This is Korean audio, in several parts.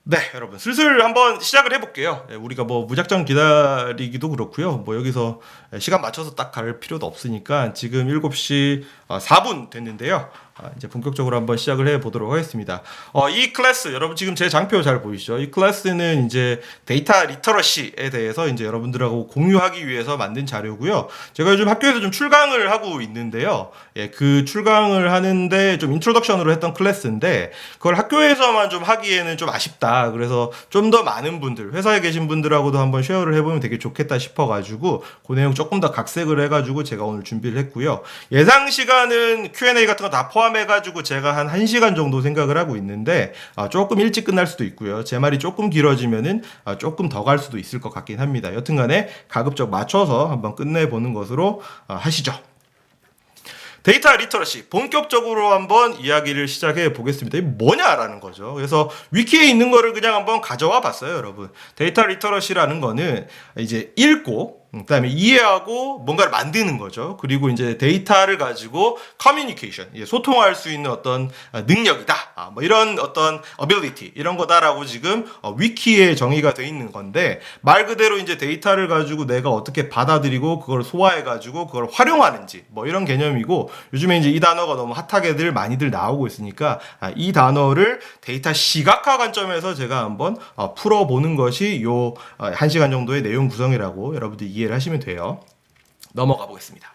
네, 여러분 슬슬 한번 시작을 해볼게요. 우리가 뭐 무작정 기다리기도 그렇고요. 뭐 여기서 시간 맞춰서 딱 갈 필요도 없으니까 지금 7시 4분 됐는데요. 이제 본격적으로 한번 시작을 해보도록 하겠습니다. 이 클래스, 여러분 지금 제 장표 잘 보이시죠? 이 클래스는 이제 데이터 리터러시에 대해서 이제 여러분들하고 공유하기 위해서 만든 자료고요. 제가 요즘 학교에서 좀 출강을 하고 있는데요. 그 출강을 하는데 좀 인트로덕션으로 했던 클래스인데 그걸 학교에서만 좀 하기에는 좀 아쉽다. 그래서 좀 더 많은 분들, 회사에 계신 분들하고도 한번 쉐어를 해보면 되게 좋겠다 싶어가지고 그 내용 조금 더 각색을 해가지고 제가 오늘 준비를 했고요. 예상 시간은 Q&A 같은 거 다 포함해가지고 제가 한 1시간 정도 생각을 하고 있는데 조금 일찍 끝날 수도 있고요. 제 말이 조금 길어지면은 조금 더 갈 수도 있을 것 같긴 합니다. 여튼간에 가급적 맞춰서 한번 끝내보는 것으로 하시죠. 데이터 리터러시 본격적으로 한번 이야기를 시작해 보겠습니다. 이게 뭐냐라는 거죠. 그래서 위키에 있는 거를 그냥 한번 가져와 봤어요, 여러분. 데이터 리터러시라는 거는 이제 읽고 그다음에 이해하고 뭔가를 만드는 거죠. 그리고 이제 데이터를 가지고 커뮤니케이션, 소통할 수 있는 어떤 능력이다. 뭐 이런 어떤 ability 이런 거다라고 지금 위키에 정의가 돼 있는 건데 말 그대로 이제 데이터를 가지고 내가 어떻게 받아들이고 그걸 소화해 가지고 그걸 활용하는지 뭐 이런 개념이고 요즘에 이제 이 단어가 너무 핫하게들 많이들 나오고 있으니까 이 단어를 데이터 시각화 관점에서 제가 한번 풀어보는 것이 요 1시간 정도의 내용 구성이라고 여러분들이 이해를 하시면 돼요. 넘어가 보겠습니다.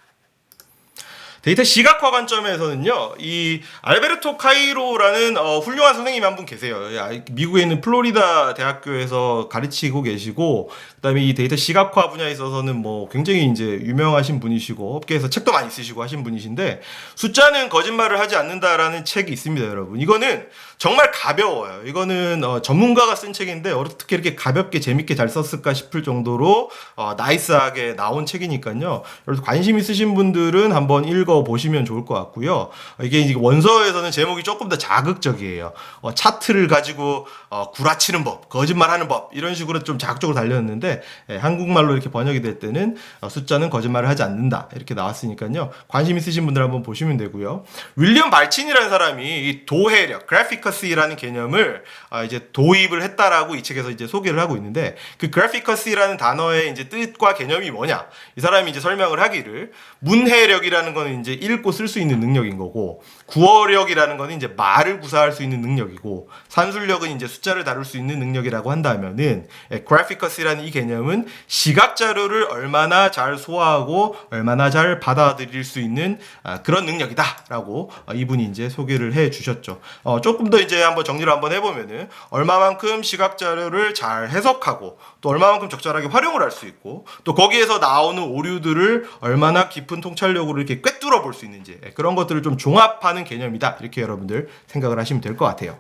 데이터 시각화 관점에서는요, 이 알베르토 카이로라는 훌륭한 선생님이 한 분 계세요. 미국에 있는 플로리다 대학교에서 가르치고 계시고, 그다음에 이 데이터 시각화 분야에 있어서는 뭐 굉장히 이제 유명하신 분이시고 업계에서 책도 많이 쓰시고 하신 분이신데 숫자는 거짓말을 하지 않는다라는 책이 있습니다, 여러분. 이거는 정말 가벼워요. 이거는 전문가가 쓴 책인데 어떻게 이렇게 가볍게 재밌게 잘 썼을까 싶을 정도로 나이스하게 나온 책이니까요. 그래서 관심 있으신 분들은 한번 읽어 보시면 좋을 것 같고요. 이게 원서에서는 제목이 조금 더 자극적이에요. 차트를 가지고 구라치는 법, 거짓말하는 법 이런 식으로 좀 자극적으로 달렸는데 한국말로 이렇게 번역이 될 때는 숫자는 거짓말을 하지 않는다 이렇게 나왔으니까요. 관심 있으신 분들 한번 보시면 되고요. 윌리엄 발친이라는 사람이 이 도해력, 그래피커시라는 개념을 이제 도입을 했다라고 이 책에서 이제 소개를 하고 있는데 그 그래피커시라는 단어의 이제 뜻과 개념이 뭐냐? 이 사람이 이제 설명을 하기를 문해력이라는 거는 이제 읽고 쓸 수 있는 능력인 거고 구어력이라는 거는 이제 말을 구사할 수 있는 능력이고 산술력은 이제 숫자를 다룰 수 있는 능력이라고 한다면은 그래피커시라는 이 개념은 시각 자료를 얼마나 잘 소화하고 얼마나 잘 받아들일 수 있는 그런 능력이다라고 이분이 이제 소개를 해 주셨죠. 조금 더 이제 한번 정리를 한번 해보면은 얼마만큼 시각 자료를 잘 해석하고 또 얼마만큼 적절하게 활용을 할 수 있고 또 거기에서 나오는 오류들을 얼마나 깊은 통찰력으로 이렇게 꿰뚫어 볼 수 있는지 그런 것들을 좀 종합하는 개념이다 이렇게 여러분들 생각을 하시면 될 것 같아요.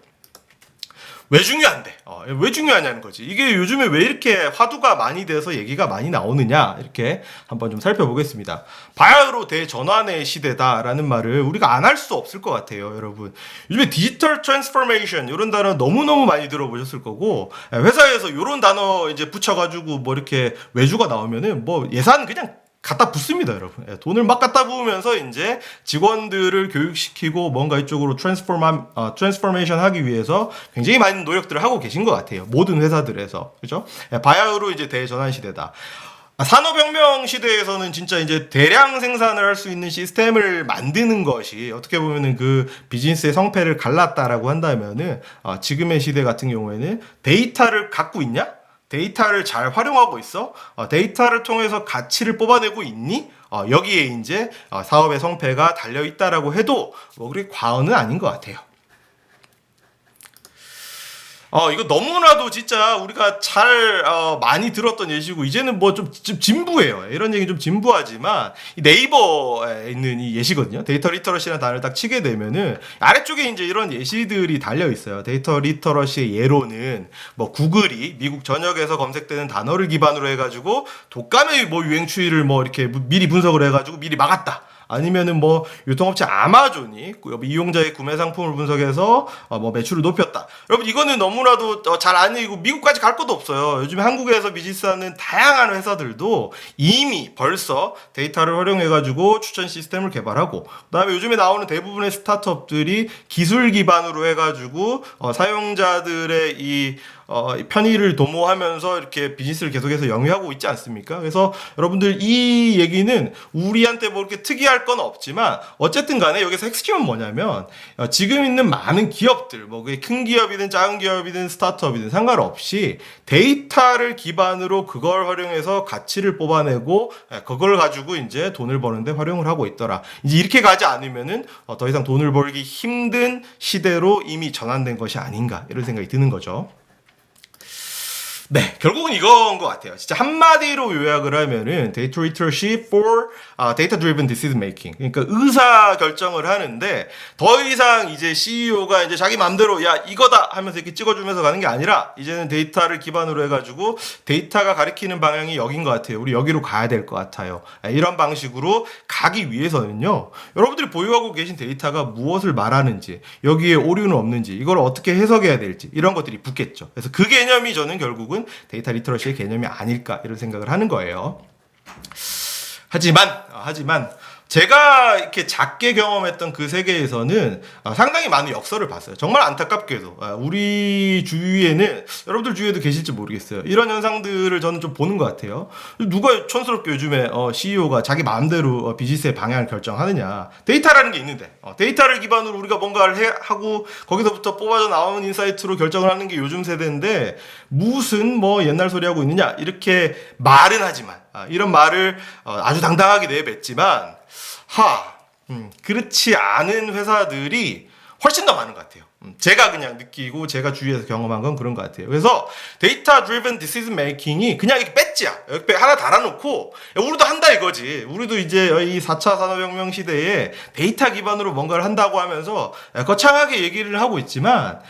왜 중요한데? 왜 중요하냐는 거지. 이게 요즘에 왜 이렇게 화두가 많이 돼서 얘기가 많이 나오느냐 이렇게 한번 좀 살펴보겠습니다. 바야흐로 대전환의 시대다라는 말을 우리가 안 할 수 없을 것 같아요, 여러분. 요즘에 디지털 트랜스포메이션 이런 단어 너무너무 많이 들어보셨을 거고 회사에서 이런 단어 이제 붙여가지고 뭐 이렇게 외주가 나오면은 뭐 예산 그냥 갖다 붓습니다, 여러분. 돈을 막 갖다 부으면서 이제 직원들을 교육시키고 뭔가 이쪽으로 트랜스포메이션 하기 위해서 굉장히 많은 노력들을 하고 계신 것 같아요. 모든 회사들에서. 그죠? 바야흐로 이제 대전환 시대다. 산업혁명 시대에서는 진짜 이제 대량 생산을 할 수 있는 시스템을 만드는 것이 어떻게 보면은 그 비즈니스의 성패를 갈랐다라고 한다면은 지금의 시대 같은 경우에는 데이터를 갖고 있냐? 데이터를 잘 활용하고 있어? 데이터를 통해서 가치를 뽑아내고 있니? 여기에 이제 사업의 성패가 달려 있다라고 해도 뭐 그리 과언은 아닌 것 같아요. 이거 너무나도 진짜 우리가 잘 많이 들었던 예시고 이제는 뭐 좀 진부해요. 이런 얘기 좀 진부하지만 이 네이버에 있는 이 예시거든요. 데이터 리터러시라는 단어를 딱 치게 되면은 아래쪽에 이제 이런 예시들이 달려 있어요. 데이터 리터러시의 예로는 뭐 구글이 미국 전역에서 검색되는 단어를 기반으로 해가지고 독감의 뭐 유행 추이를 뭐 이렇게 미리 분석을 해가지고 미리 막았다. 아니면은 뭐 유통업체 아마존이 이용자의 구매 상품을 분석해서 뭐 매출을 높였다. 여러분 이거는 너무나도 잘 아는 얘기고 미국까지 갈 것도 없어요. 요즘 한국에서 비즈니스하는 다양한 회사들도 이미 벌써 데이터를 활용해가지고 추천 시스템을 개발하고 그다음에 요즘에 나오는 대부분의 스타트업들이 기술 기반으로 해가지고 사용자들의 이 편의를 도모하면서 이렇게 비즈니스를 계속해서 영위하고 있지 않습니까? 그래서 여러분들 이 얘기는 우리한테 뭐 이렇게 특이할 건 없지만 어쨌든 간에 여기서 핵심은 뭐냐면 지금 있는 많은 기업들 뭐 그게 큰 기업이든 작은 기업이든 스타트업이든 상관없이 데이터를 기반으로 그걸 활용해서 가치를 뽑아내고 그걸 가지고 이제 돈을 버는데 활용을 하고 있더라. 이제 이렇게 가지 않으면은 더 이상 돈을 벌기 힘든 시대로 이미 전환된 것이 아닌가 이런 생각이 드는 거죠. 네, 결국은 이건 것 같아요. 진짜 한마디로 요약을 하면은 Data Literacy for Data Driven Decision Making. 그러니까 의사 결정을 하는데 더 이상 이제 CEO가 이제 자기 맘대로 야 이거다 하면서 이렇게 찍어주면서 가는 게 아니라 이제는 데이터를 기반으로 해가지고 데이터가 가리키는 방향이 여긴 것 같아요. 우리 여기로 가야 될 것 같아요. 이런 방식으로 가기 위해서는요. 여러분들이 보유하고 계신 데이터가 무엇을 말하는지 여기에 오류는 없는지 이걸 어떻게 해석해야 될지 이런 것들이 붙겠죠. 그래서 그 개념이 저는 결국은 데이터 리터러시의 개념이 아닐까 이런 생각을 하는 거예요. 하지만 제가 이렇게 작게 경험했던 그 세계에서는 상당히 많은 역설을 봤어요. 정말 안타깝게도 우리 주위에는 여러분들 주위에도 계실지 모르겠어요. 이런 현상들을 저는 좀 보는 것 같아요. 누가 촌스럽게 요즘에 CEO가 자기 마음대로 비즈니스의 방향을 결정하느냐. 데이터라는 게 있는데 데이터를 기반으로 우리가 뭔가를 하고 거기서부터 뽑아져 나오는 인사이트로 결정을 하는 게 요즘 세대인데 무슨 뭐 옛날 소리 하고 있느냐 이렇게 말은 하지만 이런 말을 아주 당당하게 내뱉지만 그렇지 않은 회사들이 훨씬 더 많은 것 같아요. 제가 그냥 느끼고 제가 주위에서 경험한 건 그런 것 같아요. 그래서 데이터 드리븐 디시전 메이킹이 그냥 이렇게 배지야. 옆에 하나 달아놓고 우리도 한다 이거지. 우리도 이제 이 4차 산업혁명 시대에 데이터 기반으로 뭔가를 한다고 하면서 거창하게 얘기를 하고 있지만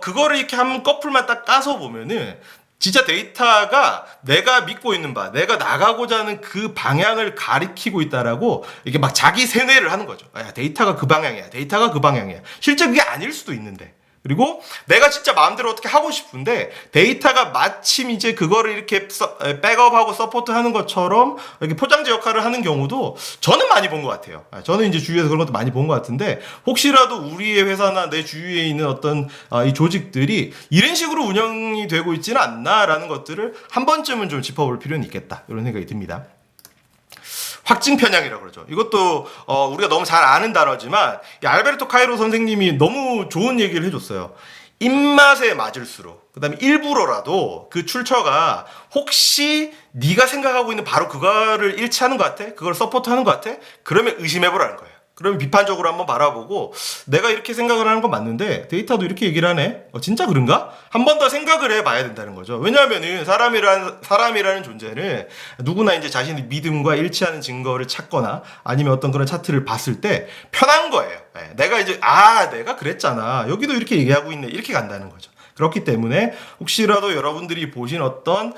그거를 이렇게 한 커플만 딱 까서 보면은 진짜 데이터가 내가 믿고 있는 바, 내가 나가고자 하는 그 방향을 가리키고 있다라고 이게 막 자기 세뇌를 하는 거죠. 야, 데이터가 그 방향이야. 데이터가 그 방향이야. 실제 그게 아닐 수도 있는데. 그리고 내가 진짜 마음대로 어떻게 하고 싶은데 데이터가 마침 이제 그거를 이렇게 백업하고 서포트하는 것처럼 이렇게 포장지 역할을 하는 경우도 저는 많이 본 것 같아요. 저는 이제 주위에서 그런 것도 많이 본 것 같은데 혹시라도 우리의 회사나 내 주위에 있는 어떤 이 조직들이 이런 식으로 운영이 되고 있지는 않나라는 것들을 한 번쯤은 좀 짚어볼 필요는 있겠다 이런 생각이 듭니다. 확증 편향이라고 그러죠. 이것도 우리가 너무 잘 아는 단어지만 이 알베르토 카이로 선생님이 너무 좋은 얘기를 해줬어요. 입맛에 맞을수록 그다음에 일부러라도 그 출처가 혹시 네가 생각하고 있는 바로 그거를 일치하는 것 같아? 그걸 서포트하는 것 같아? 그러면 의심해보라는 거예요. 그러면 비판적으로 한번 바라보고 내가 이렇게 생각을 하는 건 맞는데 데이터도 이렇게 얘기를 하네? 진짜 그런가? 한 번 더 생각을 해봐야 된다는 거죠. 왜냐하면은 사람이라는 존재는 누구나 이제 자신의 믿음과 일치하는 증거를 찾거나 아니면 어떤 그런 차트를 봤을 때 편한 거예요. 내가 이제 내가 그랬잖아. 여기도 이렇게 얘기하고 있네. 이렇게 간다는 거죠. 그렇기 때문에 혹시라도 여러분들이 보신 어떤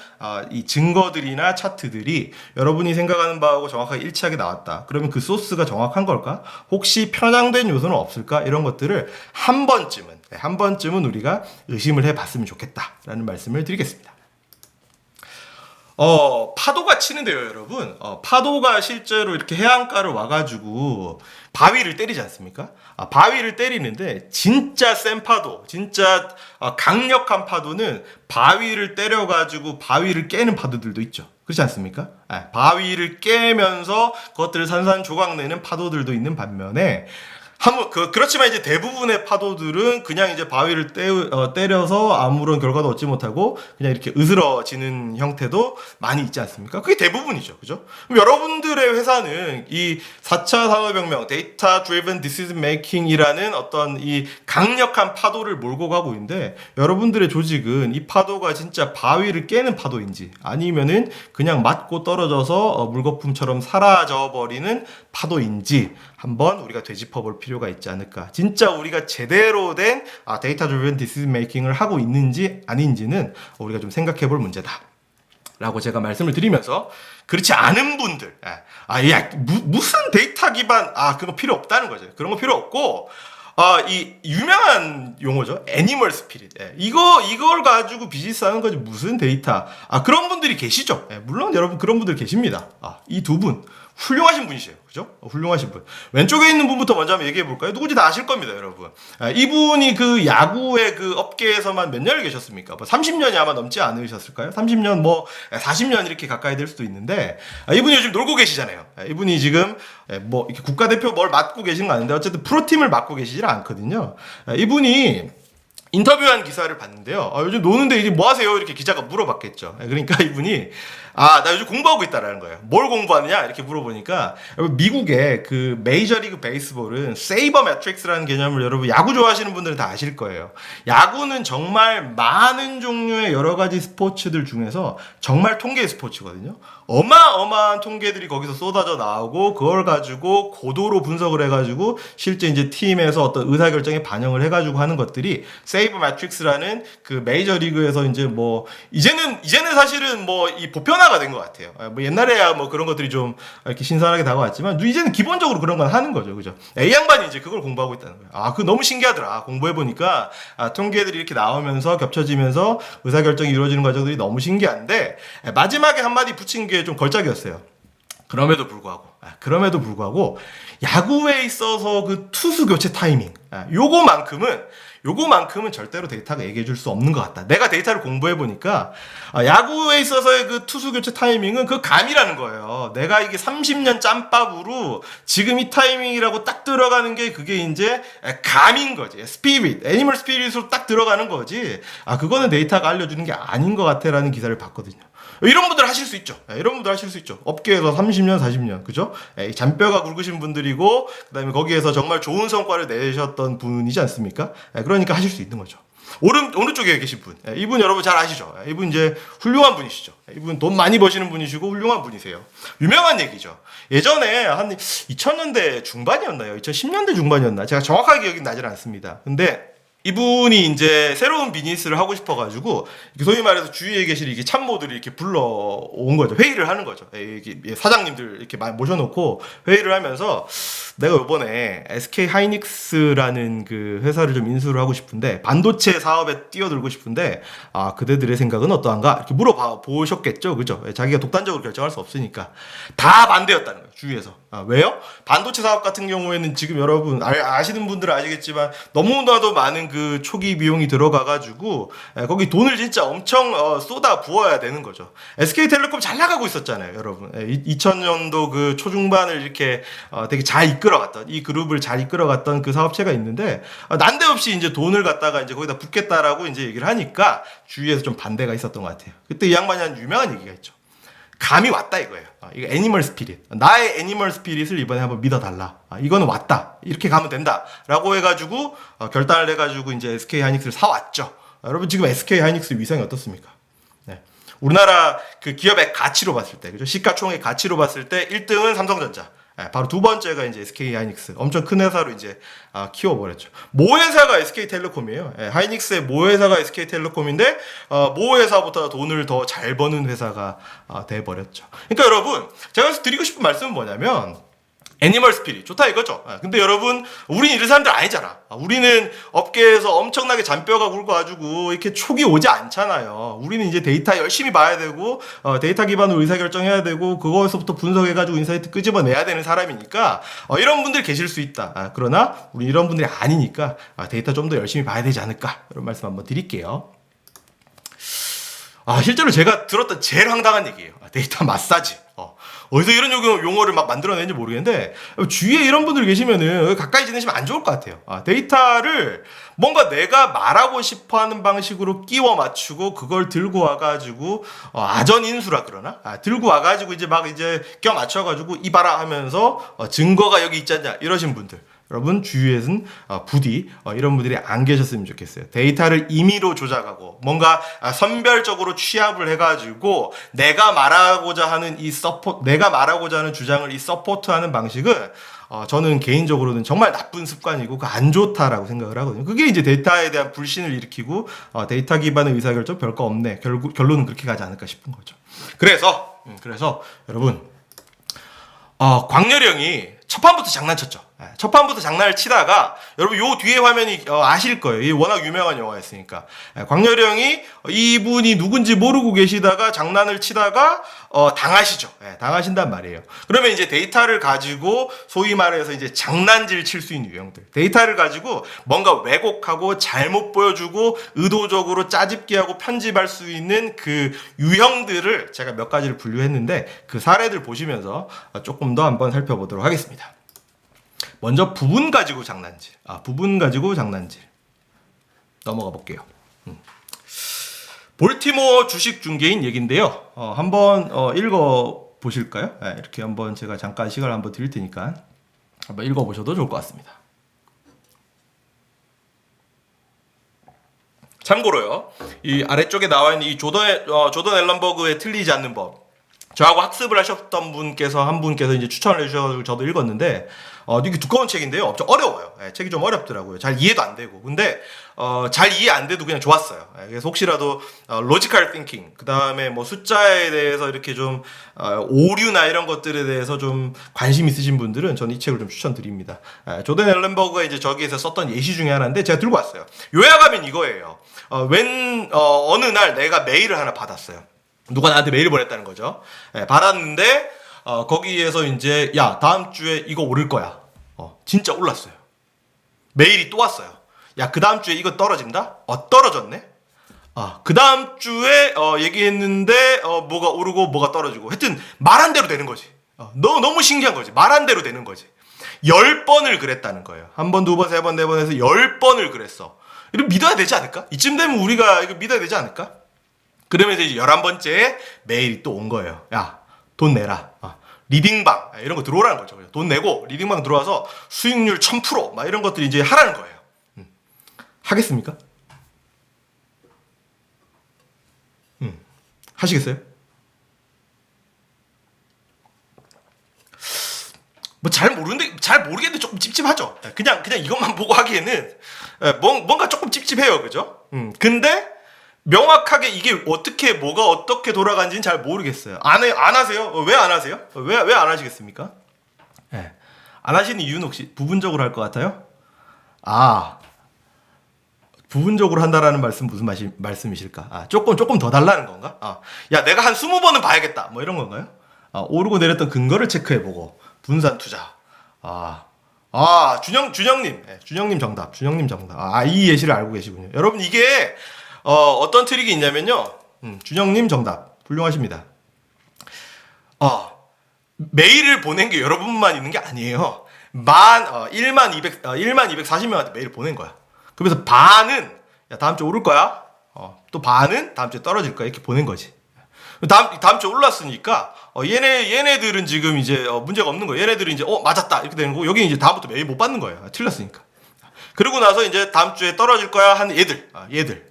이 증거들이나 차트들이 여러분이 생각하는 바하고 정확하게 일치하게 나왔다. 그러면 그 소스가 정확한 걸까? 혹시 편향된 요소는 없을까? 이런 것들을 한 번쯤은 우리가 의심을 해봤으면 좋겠다라는 말씀을 드리겠습니다. 파도가 치는데요, 여러분. 파도가 실제로 이렇게 해안가를 와가지고 바위를 때리지 않습니까? 바위를 때리는데 진짜 센 파도, 진짜 강력한 파도는 바위를 때려가지고 바위를 깨는 파도들도 있죠. 그렇지 않습니까? 바위를 깨면서 그것들을 산산조각 내는 파도들도 있는 반면에 그렇지만 이제 대부분의 파도들은 그냥 이제 바위를 때려서 아무런 결과도 얻지 못하고 그냥 이렇게 으스러지는 형태도 많이 있지 않습니까? 그게 대부분이죠. 그죠? 그럼 여러분들의 회사는 이 4차 산업혁명, 데이터 드리븐 디시전 메이킹이라는 어떤 이 강력한 파도를 몰고 가고 있는데 여러분들의 조직은 이 파도가 진짜 바위를 깨는 파도인지 아니면은 그냥 맞고 떨어져서 물거품처럼 사라져버리는 파도인지 한번 우리가 되짚어볼 필요가 있지 않을까. 진짜 우리가 제대로 된 데이터 드리븐 디시전 메이킹을 하고 있는지 아닌지는 우리가 좀 생각해볼 문제다 라고 제가 말씀을 드리면서 그렇지 않은 분들 무슨 데이터 기반 그런 거 필요 없다는 거죠. 그런 거 필요 없고 이 유명한 용어죠. 애니멀 스피릿. 이걸 가지고 비즈니스 하는 거지 무슨 데이터. 그런 분들이 계시죠. 물론 여러분 그런 분들 계십니다. 이 두 분. 훌륭하신 분이세요. 그죠? 훌륭하신 분. 왼쪽에 있는 분부터 먼저 한번 얘기해 볼까요? 누군지 다 아실 겁니다, 여러분. 이분이 그 야구의 그 업계에서만 몇 년을 계셨습니까? 뭐 30년이 아마 넘지 않으셨을까요? 30년, 뭐 40년 이렇게 가까이 될 수도 있는데, 이분이 요즘 놀고 계시잖아요. 이분이 지금 뭐 이렇게 국가대표 뭘 맡고 계시는 거 아닌데 어쨌든 프로팀을 맡고 계시질 않거든요. 이분이 인터뷰한 기사를 봤는데요. 요즘 노는데 이제 뭐 하세요? 이렇게 기자가 물어봤겠죠. 그러니까 이분이 나 요즘 공부하고 있다라는 거예요. 뭘 공부하느냐? 이렇게 물어보니까 미국의 그 메이저리그 베이스볼은 세이버 매트릭스라는 개념을 여러분 야구 좋아하시는 분들은 다 아실 거예요. 야구는 정말 많은 종류의 여러 가지 스포츠들 중에서 정말 통계 스포츠거든요. 어마어마한 통계들이 거기서 쏟아져 나오고 그걸 가지고 고도로 분석을 해가지고 실제 이제 팀에서 어떤 의사결정에 반영을 해가지고 하는 것들이 세이버 매트릭스라는 그 메이저리그에서 이제 뭐 이제는 사실은 뭐 이 보편화가 된 것 같아요. 뭐 옛날에야 뭐 그런 것들이 좀 이렇게 신선하게 다가왔지만 이제는 기본적으로 그런 건 하는 거죠, 그죠? 이 양반이 이제 그걸 공부하고 있다는 거예요. 그거 너무 신기하더라. 공부해 보니까 통계들이 이렇게 나오면서 겹쳐지면서 의사결정이 이루어지는 과정들이 너무 신기한데 마지막에 한마디 붙인 게 좀 걸작이었어요. 그럼에도 불구하고 야구에 있어서 그 투수 교체 타이밍 요거만큼은 절대로 데이터가 얘기해 줄 수 없는 것 같다. 내가 데이터를 공부해 보니까 야구에 있어서의 그 투수 교체 타이밍은 그 감이라는 거예요. 내가 이게 30년 짬밥으로 지금 이 타이밍이라고 딱 들어가는 게 그게 이제 감인 거지. 스피릿, 애니멀 스피릿으로 딱 들어가는 거지. 그거는 데이터가 알려주는 게 아닌 것 같아라는 기사를 봤거든요. 이런 분들 하실 수 있죠. 업계에서 30년, 40년, 그죠? 잔뼈가 굵으신 분들이고, 그 다음에 거기에서 정말 좋은 성과를 내셨던 분이지 않습니까? 그러니까 하실 수 있는 거죠. 어느 쪽에 계신 분? 이분 여러분 잘 아시죠? 이분 이제 훌륭한 분이시죠. 이분 돈 많이 버시는 분이시고 훌륭한 분이세요. 유명한 얘기죠. 예전에 한 2000년대 중반이었나요? 2010년대 중반이었나? 제가 정확하게 기억이 나질 않습니다. 근데 이분이 이제 새로운 비즈니스를 하고 싶어가지고 소위 말해서 주위에 계신 이렇게 참모들이 이렇게 불러온 거죠. 회의를 하는 거죠. 사장님들 이렇게 모셔놓고 회의를 하면서 내가 이번에 SK 하이닉스라는 그 회사를 좀 인수를 하고 싶은데 반도체 사업에 뛰어들고 싶은데 그대들의 생각은 어떠한가 이렇게 물어봐 보셨겠죠, 그죠? 자기가 독단적으로 결정할 수 없으니까 다 반대였다는 거예요, 주위에서. 왜요? 반도체 사업 같은 경우에는 지금 여러분 아시는 분들은 아시겠지만 너무나도 많은 그 초기 비용이 들어가가지고 거기 돈을 진짜 엄청 쏟아 부어야 되는 거죠. SK텔레콤 잘 나가고 있었잖아요, 여러분. 2000년도 그 초중반을 이렇게 되게 잘 이끌어갔던 이 그룹을 잘 이끌어갔던 그 사업체가 있는데 난데없이 이제 돈을 갖다가 이제 거기다 붓겠다라고 이제 얘기를 하니까 주위에서 좀 반대가 있었던 것 같아요. 그때 이 양반이 한 유명한 얘기가 있죠. 감이 왔다 이거예요. 이거 애니멀 스피릿. 나의 애니멀 스피릿을 이번에 한번 믿어달라. 이거는 왔다. 이렇게 가면 된다. 라고 해가지고 결단을 해가지고 이제 SK 하이닉스를 사왔죠. 여러분 지금 SK 하이닉스 위상이 어떻습니까? 네. 우리나라 그 기업의 가치로 봤을 때, 그죠? 시가총액 가치로 봤을 때 1등은 삼성전자. 바로 두 번째가 이제 SK 하이닉스. 엄청 큰 회사로 이제 키워버렸죠. 모 회사가 SK텔레콤이에요. 하이닉스의 모 회사가 SK텔레콤인데 모 회사보다 돈을 더 잘 버는 회사가 돼버렸죠. 그러니까 여러분 제가 드리고 싶은 말씀은 뭐냐면 애니멀 스피릿 좋다 이거죠. 근데 여러분 우리는 이런 사람들 아니잖아. 우리는 업계에서 엄청나게 잔뼈가 굵어가지고 이렇게 촉이 오지 않잖아요. 우리는 이제 데이터 열심히 봐야 되고 데이터 기반으로 의사결정해야 되고 그거에서부터 분석해가지고 인사이트 끄집어내야 되는 사람이니까 이런 분들 계실 수 있다. 그러나 우리 이런 분들이 아니니까 데이터 좀 더 열심히 봐야 되지 않을까 이런 말씀 한번 드릴게요. 실제로 제가 들었던 제일 황당한 얘기예요. 데이터 마사지. 어디서 이런 용어를 막 만들어내는지 모르겠는데 주위에 이런 분들 계시면은 가까이 지내시면 안 좋을 것 같아요. 데이터를 뭔가 내가 말하고 싶어하는 방식으로 끼워 맞추고 그걸 들고 와가지고 아전인수라 그러나 들고 와가지고 이제 막 이제 껴 맞춰가지고 이봐라 하면서 증거가 여기 있지 않냐 이러신 분들. 여러분 주위에는 부디 이런 분들이 안 계셨으면 좋겠어요. 데이터를 임의로 조작하고 뭔가 선별적으로 취합을 해가지고 내가 말하고자 하는 주장을 이 서포트하는 방식은 저는 개인적으로는 정말 나쁜 습관이고 안 좋다라고 생각을 하거든요. 그게 이제 데이터에 대한 불신을 일으키고 데이터 기반의 의사결정 별거 없네. 결론은 그렇게 가지 않을까 싶은 거죠. 그래서 여러분 광렬이 형이 첫 판부터 장난쳤죠. 첫 판부터 장난을 치다가 여러분 요 뒤에 화면이 아실 거예요. 이 워낙 유명한 영화였으니까. 광렬이 형이 이분이 누군지 모르고 계시다가 장난을 치다가 당하시죠. 당하신단 말이에요. 그러면 이제 데이터를 가지고 소위 말해서 이제 장난질 칠 수 있는 유형들. 데이터를 가지고 뭔가 왜곡하고 잘못 보여주고 의도적으로 짜집기 하고 편집할 수 있는 그 유형들을 제가 몇 가지를 분류했는데 그 사례들 보시면서 조금 더 한번 살펴보도록 하겠습니다. 먼저 부분 가지고 장난질. 부분 가지고 장난질. 넘어가 볼게요. 볼티모어 주식 중개인 얘긴데요. 한번 읽어 보실까요? 이렇게 한번 제가 잠깐 시간을 한번 드릴 테니까 한번 읽어 보셔도 좋을 것 같습니다. 참고로요. 이 아래쪽에 나와 있는 이 조던 앨런버그의 틀리지 않는 법. 저하고 학습을 하셨던 분께서 한 분께서 이제 추천을 해주셔서 저도 읽었는데 되게 두꺼운 책인데요. 좀 어려워요. 책이 좀 어렵더라고요. 잘 이해도 안 되고. 근데 잘 이해 안 돼도 그냥 좋았어요. 그래서 혹시라도 로지컬 띵킹, 그 다음에 뭐 숫자에 대해서 이렇게 좀 오류나 이런 것들에 대해서 좀 관심 있으신 분들은 저는 이 책을 좀 추천드립니다. 조던 앨런버그가 이제 저기에서 썼던 예시 중에 하나인데 제가 들고 왔어요. 요약하면 이거예요. 어느 날 내가 메일을 하나 받았어요. 누가 나한테 메일을 보냈다는 거죠. 받았는데 거기에서 이제 야 다음 주에 이거 오를 거야. 진짜 올랐어요. 메일이 또 왔어요. 야 그 다음 주에 이거 떨어진다? 떨어졌네. 그 다음 주에 얘기했는데 뭐가 오르고 뭐가 떨어지고 하여튼 말한 대로 되는 거지. 너무 신기한 거지. 말한 대로 되는 거지. 10번을 그랬다는 거예요. 한 번, 두 번, 세 번, 네 번 해서 10번을 그랬어. 이거 믿어야 되지 않을까? 이쯤 되면 우리가 이거 믿어야 되지 않을까? 그러면서 이제 11번째에 메일이 또 온 거예요. 야, 돈 내라. 리딩방 이런 거 들어오라는 거죠. 돈 내고 리딩방 들어와서 수익률 1000% 막 이런 것들 이제 하라는 거예요. 하겠습니까? 하시겠어요? 뭐 잘 모르겠는데 조금 찝찝하죠. 그냥 이것만 보고 하기에는 뭔가 조금 찝찝해요, 그죠? 근데 명확하게 이게 어떻게 뭐가 어떻게 돌아가는지는 잘 모르겠어요. 안 하세요? 왜 안 하세요? 왜 안 하시겠습니까? 안 하시는 이유는 혹시 부분적으로 할 것 같아요? 부분적으로 한다라는 말씀 무슨 말씀이실까? 조금 더 달라는 건가? 야 내가 한 20번은 봐야겠다. 뭐 이런 건가요? 오르고 내렸던 근거를 체크해보고 분산 투자. 준영님 정답. 이 예시를 알고 계시군요. 여러분 이게 어떤 트릭이 있냐면요. 준영님 정답. 훌륭하십니다. 메일을 보낸 게 여러분만 있는 게 아니에요. 1만 240명한테 메일을 보낸 거야. 그래서 반은 야 다음 주에 오를 거야. 또 반은 다음 주에 떨어질 거야. 이렇게 보낸 거지. 다음 주에 올랐으니까 얘네들은 지금 이제 문제가 없는 거예요. 얘네들은 이제 맞았다 이렇게 되는 거고 여기 이제 다음부터 메일 못 받는 거예요. 틀렸으니까. 그러고 나서 이제 다음 주에 떨어질 거야 하는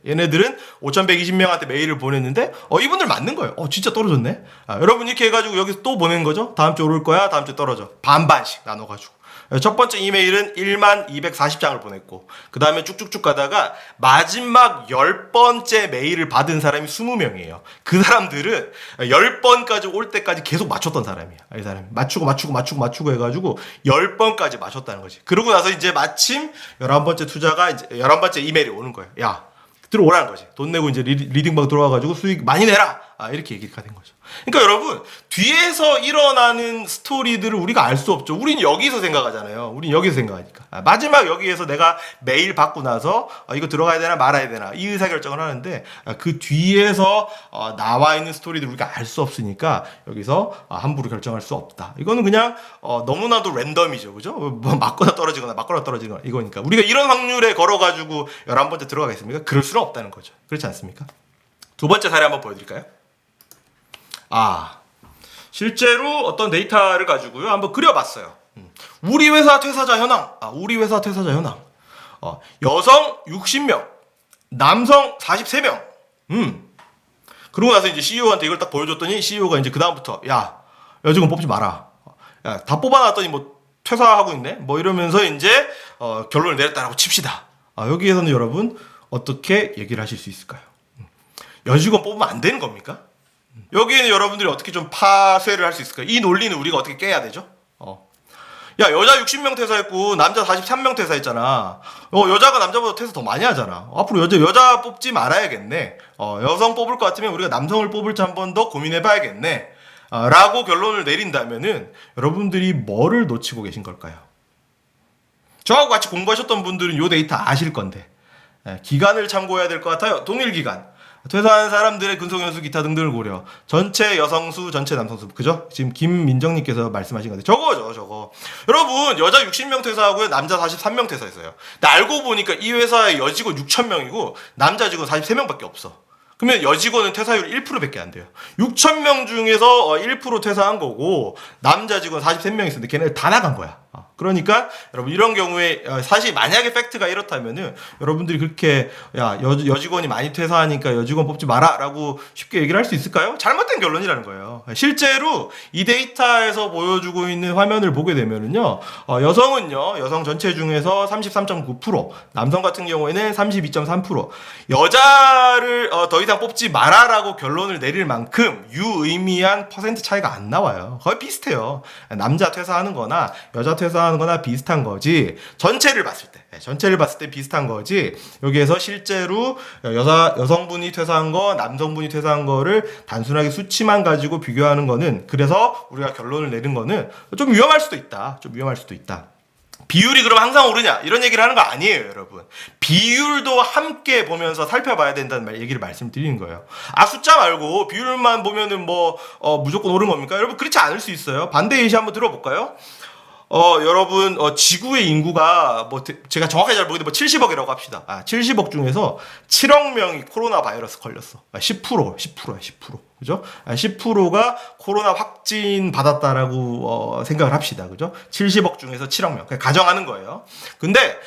얘네들은 5120명한테 메일을 보냈는데 이분들 맞는 거예요. 진짜 떨어졌네. 여러분 이렇게 해가지고 여기서 또 보낸 거죠. 다음 주에 오를 거야, 다음 주에 떨어져. 반반씩 나눠가지고. 첫 번째 이메일은 1만 240장을 보냈고 그 다음에 쭉쭉쭉 가다가 마지막 10번째 메일을 받은 사람이 20명이에요. 그 사람들은 10번까지 올 때까지 계속 맞췄던 사람이야. 이 사람이 맞추고 해가지고 10번까지 맞췄다는 거지. 그러고 나서 이제 마침 11번째 투자가 이제 11번째 이메일이 오는 거예요. 야 들어오라는 거지. 돈 내고 이제 리딩방 들어와가지고 수익 많이 내라. 이렇게 얘기가 된 거죠. 그러니까 여러분 뒤에서 일어나는 스토리들을 우리가 알 수 없죠. 우린 여기서 생각하잖아요. 우린 여기서 생각하니까. 마지막 여기에서 내가 메일 받고 나서 이거 들어가야 되나 말아야 되나 이 의사결정을 하는데 그 뒤에서 나와 있는 스토리들 우리가 알 수 없으니까 여기서 함부로 결정할 수 없다. 이거는 그냥 너무나도 랜덤이죠. 그죠? 뭐 맞거나 떨어지거나 이거니까. 우리가 이런 확률에 걸어가지고 11번째 들어가겠습니까? 그럴 수는 없다는 거죠. 그렇지 않습니까? 두 번째 사례 한번 보여드릴까요? 실제로 어떤 데이터를 가지고요. 한번 그려봤어요. 우리 회사 퇴사자 현황. 여성 60명, 남성 43명. 그러고 나서 이제 CEO한테 이걸 딱 보여줬더니 CEO가 이제 그다음부터 야, 여직원 뽑지 마라. 야, 다 뽑아놨더니 뭐 퇴사하고 있네. 뭐 이러면서 이제 결론을 내렸다라고 칩시다. 여기에서는 여러분 어떻게 얘기를 하실 수 있을까요? 여직원 뽑으면 안 되는 겁니까? 여기에는 여러분들이 어떻게 좀 파쇄를 할 수 있을까요? 이 논리는 우리가 어떻게 깨야 되죠? 야, 여자 60명 퇴사했고 남자 43명 퇴사했잖아. 여자가 남자보다 퇴사 더 많이 하잖아. 앞으로 여자 뽑지 말아야겠네. 여성 뽑을 것 같으면 우리가 남성을 뽑을지 한 번 더 고민해봐야겠네. 라고 결론을 내린다면은 여러분들이 뭐를 놓치고 계신 걸까요? 저하고 같이 공부하셨던 분들은 요 데이터 아실 건데, 기간을 참고해야 될 것 같아요. 동일 기간. 퇴사한 사람들의 근속연수 기타 등등을 고려. 전체 여성수, 전체 남성수. 그죠? 지금 김민정님께서 말씀하신 건데 저거죠, 저거. 여러분, 여자 60명 퇴사하고요, 남자 43명 퇴사했어요. 근데 알고 보니까 이 회사의 여직원 6,000명이고 남자 직원 43명밖에 없어. 그러면 여직원은 퇴사율 1%밖에 안 돼요. 6,000명 중에서 1% 퇴사한 거고 남자 직원 43명 있었는데 걔네들 다 나간 거야. 그러니까 여러분, 이런 경우에 사실 만약에 팩트가 이렇다면은 여러분들이 그렇게 야, 여직원이 많이 퇴사하니까 여직원 뽑지 마라 라고 쉽게 얘기를 할 수 있을까요? 잘못된 결론이라는 거예요. 실제로 이 데이터에서 보여주고 있는 화면을 보게 되면은요, 여성은요, 여성 전체 중에서 33.9%, 남성 같은 경우에는 32.3%, 여자를 더 이상 뽑지 마라라고 결론을 내릴 만큼 유의미한 퍼센트 차이가 안 나와요. 거의 비슷해요. 남자 퇴사하는 거나 여자 퇴사하는 거나 비슷한 거지, 전체를 봤을 때 비슷한 거지, 여기에서 실제로 여성분이 퇴사한 거, 남성분이 퇴사한 거를 단순하게 수치만 가지고 비교하는 거는, 그래서 우리가 결론을 내린 거는 좀 위험할 수도 있다. 비율이 그럼 항상 오르냐, 이런 얘기를 하는 거 아니에요, 여러분. 비율도 함께 보면서 살펴봐야 된다는 얘기를 말씀드리는 거예요. 숫자 말고 비율만 보면은 무조건 옳은 겁니까? 여러분, 그렇지 않을 수 있어요. 반대 예시 한번 들어볼까요? 여러분, 지구의 인구가 제가 정확하게 잘 모르겠는데 70억이라고 합시다. 70억 중에서 7억 명이 코로나 바이러스 걸렸어. 10%. 그죠? 10%가 코로나 확진 받았다라고 생각을 합시다. 그죠? 70억 중에서 7억 명. 가정하는 거예요. 근데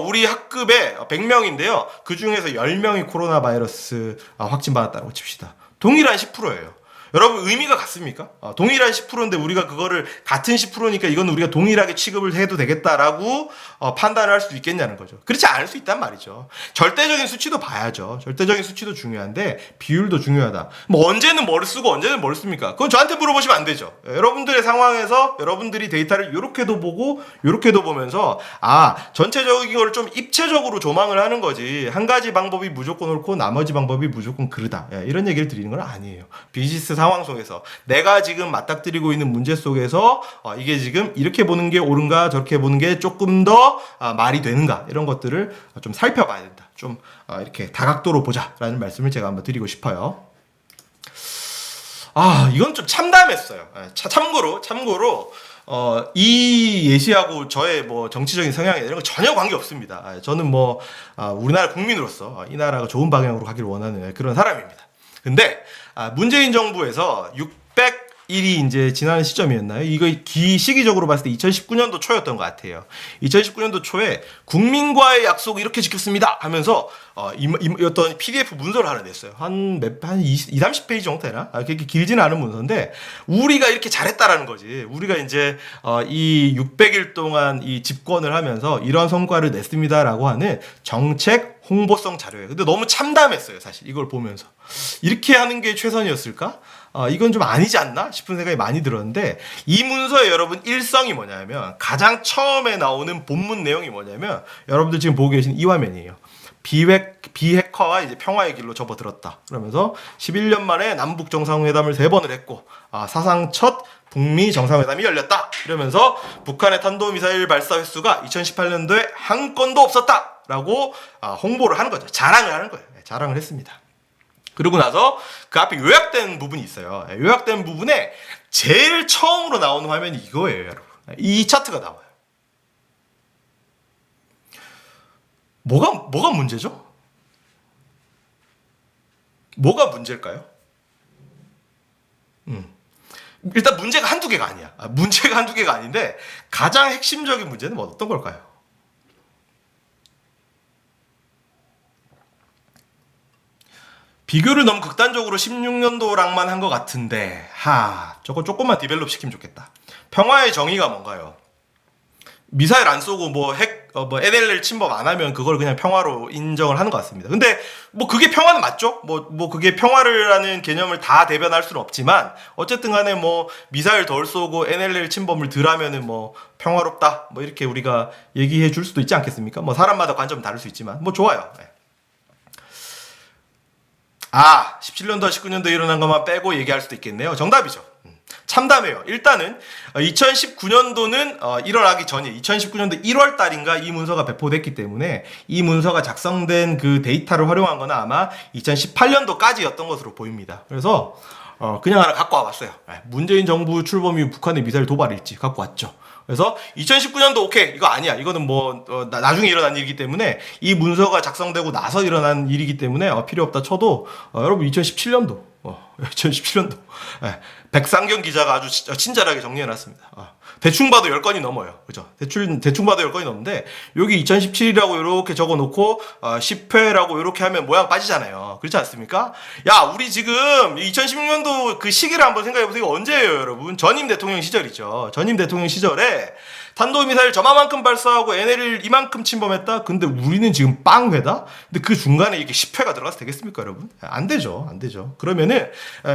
우리 학급에 100명인데요. 그 중에서 10명이 코로나 바이러스 확진 받았다고 칩시다. 동일한 10%예요. 여러분, 의미가 같습니까? 동일한 10%인데 우리가 그거를 같은 10%니까 이건 우리가 동일하게 취급을 해도 되겠다라고 판단을 할 수도 있겠냐는 거죠. 그렇지 않을 수 있단 말이죠. 절대적인 수치도 봐야죠. 절대적인 수치도 중요한데 비율도 중요하다. 언제는 뭐를 쓰고 언제는 뭐를 씁니까? 그건 저한테 물어보시면 안 되죠. 여러분들의 상황에서 여러분들이 데이터를 요렇게도 보고 요렇게도 보면서 전체적인 거를 좀 입체적으로 조망을 하는 거지, 한 가지 방법이 무조건 옳고 나머지 방법이 무조건 그르다, 이런 얘기를 드리는 건 아니에요. 비즈니스 상황 속에서 내가 지금 맞닥뜨리고 있는 문제 속에서 이게 지금 이렇게 보는 게 옳은가, 저렇게 보는 게 조금 더 말이 되는가, 이런 것들을 좀 살펴봐야 된다. 좀 이렇게 다각도로 보자라는 말씀을 제가 한번 드리고 싶어요. 이건 좀 참담했어요. 참고로 이 예시하고 저의 정치적인 성향 이런 거 전혀 관계 없습니다. 저는 우리나라 국민으로서 이 나라가 좋은 방향으로 가기를 원하는 그런 사람입니다. 근데 문재인 정부에서 600일이 이제 지나는 시점이었나요? 이거 시기적으로 봤을 때 2019년도 초였던 것 같아요. 2019년도 초에 국민과의 약속 이렇게 지켰습니다 하면서 어떤 PDF 문서를 하나 냈어요. 한 20, 30페이지 정도 되나? 그렇게 길지는 않은 문서인데 우리가 이렇게 잘했다라는 거지. 우리가 이제 이 600일 동안 이 집권을 하면서 이런 성과를 냈습니다라고 하는 정책 홍보성 자료예요. 근데 너무 참담했어요, 사실 이걸 보면서. 이렇게 하는 게 최선이었을까? 이건 좀 아니지 않나 싶은 생각이 많이 들었는데, 이 문서의 여러분 일성이 뭐냐면, 가장 처음에 나오는 본문 내용이 뭐냐면, 여러분들 지금 보고 계신 이 화면이에요. 비핵화와 이제 평화의 길로 접어들었다. 그러면서 11년 만에 남북 정상회담을 3번을 했고, 사상 첫 북미 정상회담이 열렸다. 이러면서 북한의 탄도미사일 발사 횟수가 2018년도에 한 건도 없었다. 라고 홍보를 하는 거죠. 자랑을 하는 거예요. 자랑을 했습니다. 그러고 나서 그 앞에 요약된 부분이 있어요. 요약된 부분에 제일 처음으로 나오는 화면이 이거예요, 여러분. 이 차트가 나와요. 뭐가 문제죠? 뭐가 문제일까요? 일단 문제가 한두 개가 아니야. 문제가 한두 개가 아닌데 가장 핵심적인 문제는 어떤 걸까요? 비교를 너무 극단적으로 16년도랑만 한 것 같은데 저거 조금만 디벨롭 시키면 좋겠다. 평화의 정의가 뭔가요? 미사일 안 쏘고 뭐 NLL 침범 안 하면 그걸 그냥 평화로 인정을 하는 것 같습니다. 근데 뭐 그게 평화는 맞죠? 뭐 그게 평화라는 개념을 다 대변할 수는 없지만 어쨌든 간에 뭐 미사일 덜 쏘고 NLL 침범을 덜 하면은 뭐 평화롭다. 뭐 이렇게 우리가 얘기해 줄 수도 있지 않겠습니까? 뭐 사람마다 관점은 다를 수 있지만 뭐 좋아요. 네. 17년도와 19년도에 일어난 것만 빼고 얘기할 수도 있겠네요. 정답이죠. 참담해요. 일단은 2019년도는 일어나기 전에 2019년도 1월 달인가 이 문서가 배포됐기 때문에 이 문서가 작성된 그 데이터를 활용한 거는 아마 2018년도까지였던 것으로 보입니다. 그래서 그냥 하나 갖고 와봤어요. 문재인 정부 출범 이후 북한의 미사일 도발일지 갖고 왔죠. 그래서 2019년도 오케이 이거 아니야 이거는 뭐 나중에 일어난 일이기 때문에 이 문서가 작성되고 나서 일어난 일이기 때문에 필요 없다 쳐도 여러분 2017년도 2017년도 백상경 기자가 아주 친절하게 정리해놨습니다. 대충 봐도 10건이 넘어요. 그죠? 대충 봐도 10건이 넘는데 여기 2017이라고 이렇게 적어놓고 10회라고 이렇게 하면 모양 빠지잖아요. 그렇지 않습니까? 야 우리 지금 2016년도 그 시기를 한번 생각해보세요. 언제예요 여러분? 전임 대통령 시절이죠. 전임 대통령 시절에 탄도미사일 저만큼 발사하고 NLL 이만큼 침범했다? 근데 우리는 지금 빵회다? 근데 그 중간에 이렇게 10회가 들어가서 되겠습니까, 여러분? 안 되죠. 안 되죠. 그러면은,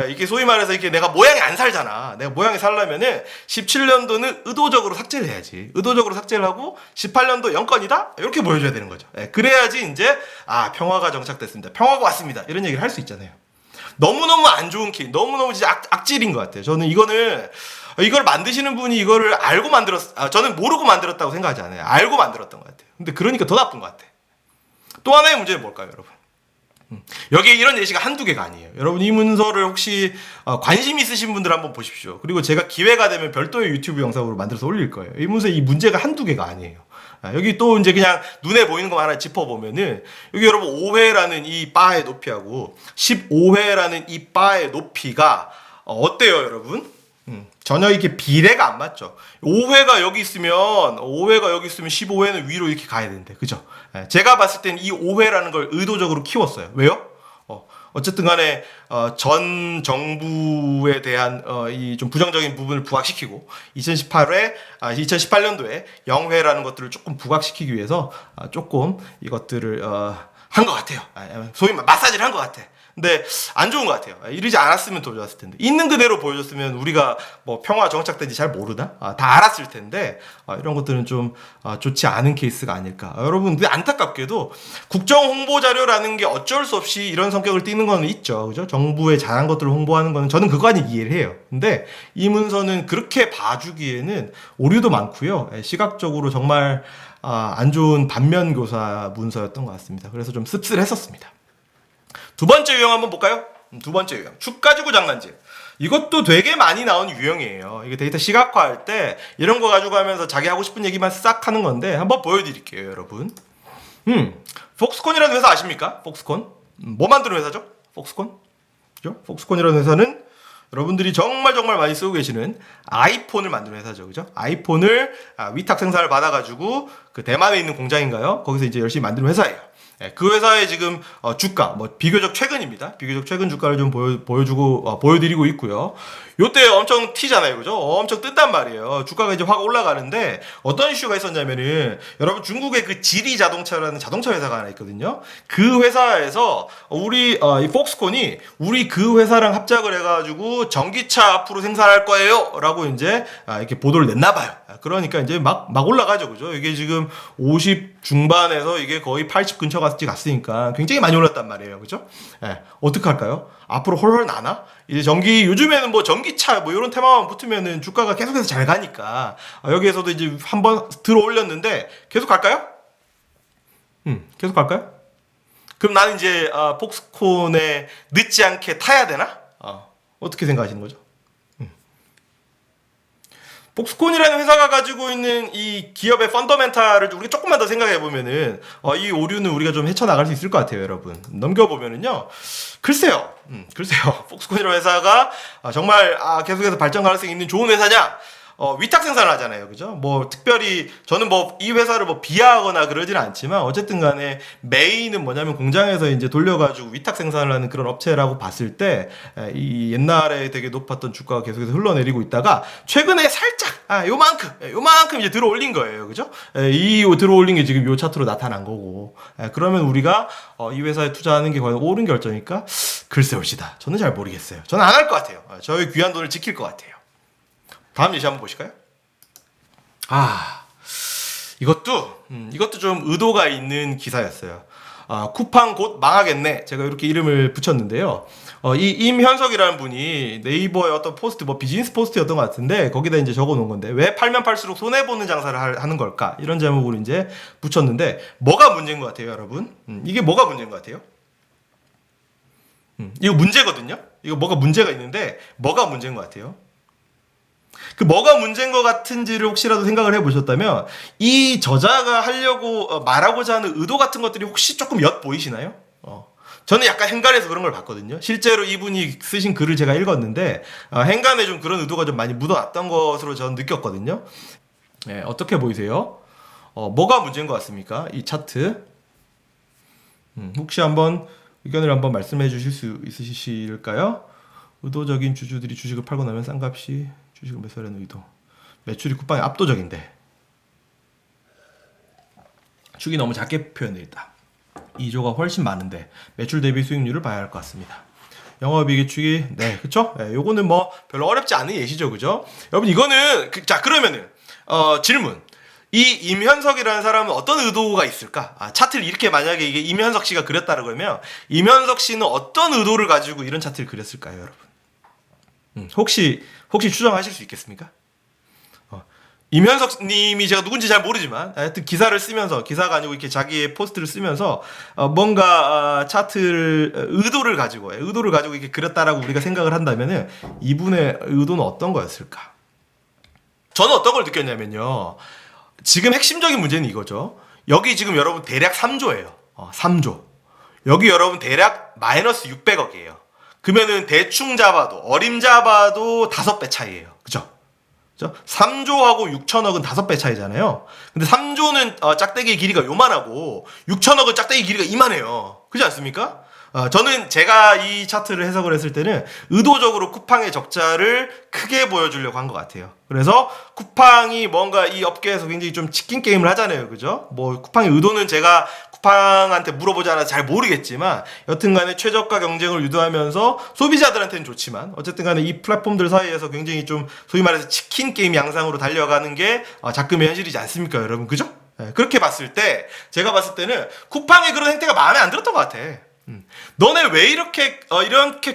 이게 소위 말해서 이렇게 내가 모양이 안 살잖아. 내가 모양이 살려면은 17년도는 의도적으로 삭제를 해야지. 의도적으로 삭제를 하고 18년도 0건이다? 이렇게 보여줘야 되는 거죠. 그래야지 이제, 평화가 정착됐습니다. 평화가 왔습니다. 이런 얘기를 할 수 있잖아요. 너무너무 안 좋은 케이스, 너무너무 진짜 악질인 것 같아요. 저는 이걸 만드시는 분이 이거를 알고 저는 모르고 만들었다고 생각하지 않아요. 알고 만들었던 것 같아요. 근데 그러니까 더 나쁜 것 같아. 또 하나의 문제는 뭘까요, 여러분? 여기에 이런 예시가 한두 개가 아니에요. 여러분 이 문서를 혹시 관심 있으신 분들 한번 보십시오. 그리고 제가 기회가 되면 별도의 유튜브 영상으로 만들어서 올릴 거예요. 이 문서에 이 문제가 한두 개가 아니에요. 여기 또 이제 그냥 눈에 보이는 거 하나 짚어보면은 여기 여러분 5회라는 이 바의 높이하고 15회라는 이 바의 높이가 어때요 여러분? 전혀 이렇게 비례가 안 맞죠. 5회가 여기 있으면 15회는 위로 이렇게 가야 되는데 그죠? 제가 봤을 때는 이 5회라는 걸 의도적으로 키웠어요. 왜요? 어쨌든 간에 전 정부에 대한 이 좀 부정적인 부분을 부각시키고 2018년도에 0회라는 것들을 조금 부각시키기 위해서 조금 이것들을 한 것 같아요. 소위 마사지를 한 것 같아. 근데 안 좋은 것 같아요. 이러지 않았으면 더 좋았을 텐데. 있는 그대로 보여줬으면 우리가 뭐 평화 정착된지 잘 모르나? 다 알았을 텐데 이런 것들은 좀 좋지 않은 케이스가 아닐까. 여러분 근데 안타깝게도 국정 홍보 자료라는 게 어쩔 수 없이 이런 성격을 띠는 건 있죠. 그죠? 정부의 잘한 것들을 홍보하는 거는 저는 그거까지 이해를 해요. 근데 이 문서는 그렇게 봐주기에는 오류도 많고요. 시각적으로 정말 안 좋은 반면교사 문서였던 것 같습니다. 그래서 좀 씁쓸했었습니다. 두 번째 유형 한번 볼까요? 두 번째 유형. 축 가지고 장난질. 이것도 되게 많이 나온 유형이에요. 이게 데이터 시각화할 때 이런 거 가지고 하면서 자기 하고 싶은 얘기만 싹 하는 건데 한번 보여드릴게요, 여러분. 폭스콘이라는 회사 아십니까? 폭스콘. 뭐 만드는 회사죠? 폭스콘. 그죠? 폭스콘이라는 회사는 여러분들이 정말 많이 쓰고 계시는 아이폰을 만드는 회사죠. 그죠? 아이폰을 위탁 생산을 받아가지고 그 대만에 있는 공장인가요? 거기서 이제 열심히 만드는 회사예요. 그 회사의 지금 주가 비교적 최근입니다. 비교적 최근 주가를 좀 보여드리고 있고요. 요때 엄청 튀잖아요, 그죠? 엄청 뜬단 말이에요. 주가가 이제 확 올라가는데 어떤 이슈가 있었냐면은 여러분 중국의 그 지리 자동차라는 자동차 회사가 하나 있거든요. 그 회사에서 이 폭스콘이 우리 그 회사랑 합작을 해가지고 전기차 앞으로 생산할 거예요라고 이제 이렇게 보도를 냈나 봐요. 그러니까 이제 막 올라가죠, 그죠? 이게 지금 50 중반에서 이게 거의 80 근처까지 갔으니까 굉장히 많이 올랐단 말이에요, 그죠? 어떻게 할까요? 앞으로 헐헐 나나? 이제 요즘에는 뭐 전기차 뭐 이런 테마만 붙으면은 주가가 계속해서 잘 가니까 여기에서도 이제 한번 들어 올렸는데 계속 갈까요? 계속 갈까요? 그럼 나는 이제 폭스콘에 늦지 않게 타야 되나? 어떻게 생각하시는 거죠? 폭스콘이라는 회사가 가지고 있는 이 기업의 펀더멘탈을 우리가 조금만 더 생각해 보면은 이 오류는 우리가 좀 헤쳐나갈 수 있을 것 같아요, 여러분. 넘겨보면은요, 글쎄요. 폭스콘이라는 회사가 정말 계속해서 발전 가능성이 있는 좋은 회사냐? 위탁 생산을 하잖아요. 그죠? 뭐, 특별히, 저는 뭐, 이 회사를 뭐, 비하하거나 그러지는 않지만, 어쨌든 간에, 메인은 뭐냐면, 공장에서 이제 돌려가지고 위탁 생산을 하는 그런 업체라고 봤을 때, 이 옛날에 되게 높았던 주가가 계속해서 흘러내리고 있다가, 최근에 살짝, 요만큼 이제 들어 올린 거예요. 그죠? 이 들어 올린 게 지금 요 차트로 나타난 거고. 그러면 우리가 이 회사에 투자하는 게 과연 옳은 결정일까? 글쎄 올시다. 저는 잘 모르겠어요. 저는 안 할 것 같아요. 저의 귀한 돈을 지킬 것 같아요. 다음 예시 한번 보실까요? 이것도 좀 의도가 있는 기사였어요. 쿠팡 곧 망하겠네. 제가 이렇게 이름을 붙였는데요. 이 임현석이라는 분이 네이버의 어떤 포스트, 뭐 비즈니스 포스트였던 것 같은데, 거기다 이제 적어 놓은 건데, 왜 팔면 팔수록 손해보는 장사를 하는 걸까? 이런 제목으로 이제 붙였는데, 뭐가 문제인 것 같아요, 여러분? 이게 뭐가 문제인 것 같아요? 이거 문제거든요? 이거 뭐가 문제가 있는데, 뭐가 문제인 것 같아요? 그 뭐가 문제인 것 같은지를 혹시라도 생각을 해보셨다면 이 저자가 하려고 말하고자 하는 의도 같은 것들이 혹시 조금 엿보이시나요? 저는 약간 행간에서 그런 걸 봤거든요. 실제로 이분이 쓰신 글을 제가 읽었는데 행간에 좀 그런 의도가 좀 많이 묻어났던 것으로 저는 느꼈거든요. 네, 어떻게 보이세요? 뭐가 문제인 것 같습니까? 이 차트. 혹시 한번 의견을 한번 말씀해 주실 수 있으실까요? 의도적인 주주들이 주식을 팔고 나면 싼값이 주식을 매수하려는 의도. 매출이 쿠팡이 압도적인데 축이 너무 작게 표현되어 있다. 2조가 훨씬 많은데 매출 대비 수익률을 봐야 할 것 같습니다. 영업이익의 축이 그쵸? 요거는 뭐 별로 어렵지 않은 예시죠, 그죠? 여러분 이거는 자 그러면은 질문. 이 임현석이라는 사람은 어떤 의도가 있을까? 차트를 이렇게 만약에 이게 임현석 씨가 그렸다고 그러면 임현석 씨는 어떤 의도를 가지고 이런 차트를 그렸을까요, 여러분? 혹시 추정하실 수 있겠습니까? 임현석 님이 제가 누군지 잘 모르지만 하여튼 기사를 쓰면서 기사가 아니고 이렇게 자기의 포스트를 쓰면서 뭔가 차트를 의도를 가지고 이렇게 그렸다라고 우리가 생각을 한다면은 이분의 의도는 어떤 거였을까? 저는 어떤 걸 느꼈냐면요. 지금 핵심적인 문제는 이거죠. 여기 지금 여러분 대략 3조예요. 3조. 여기 여러분 대략 마이너스 600억이에요. 그러면은 대충 잡아도 어림잡아도 5배 차이예요. 그죠? 3조하고 6천억은 5배 차이잖아요. 근데 3조는 짝대기의 길이가 요만하고 6천억은 짝대기 길이가 이만해요. 그렇지 않습니까? 저는 제가 이 차트를 해석을 했을 때는 의도적으로 쿠팡의 적자를 크게 보여주려고 한 것 같아요. 그래서 쿠팡이 뭔가 이 업계에서 굉장히 좀 치킨 게임을 하잖아요. 그죠? 뭐 쿠팡의 의도는 제가 쿠팡한테 물어보지 않아서 잘 모르겠지만 여튼간에 최저가 경쟁을 유도하면서 소비자들한테는 좋지만 어쨌든 간에 이 플랫폼들 사이에서 굉장히 좀 소위 말해서 치킨 게임 양상으로 달려가는 게 작금의 현실이지 않습니까, 여러분? 그죠? 그렇게 봤을 때 제가 봤을 때는 쿠팡의 그런 행태가 마음에 안 들었던 것 같아. 너네 왜 이렇게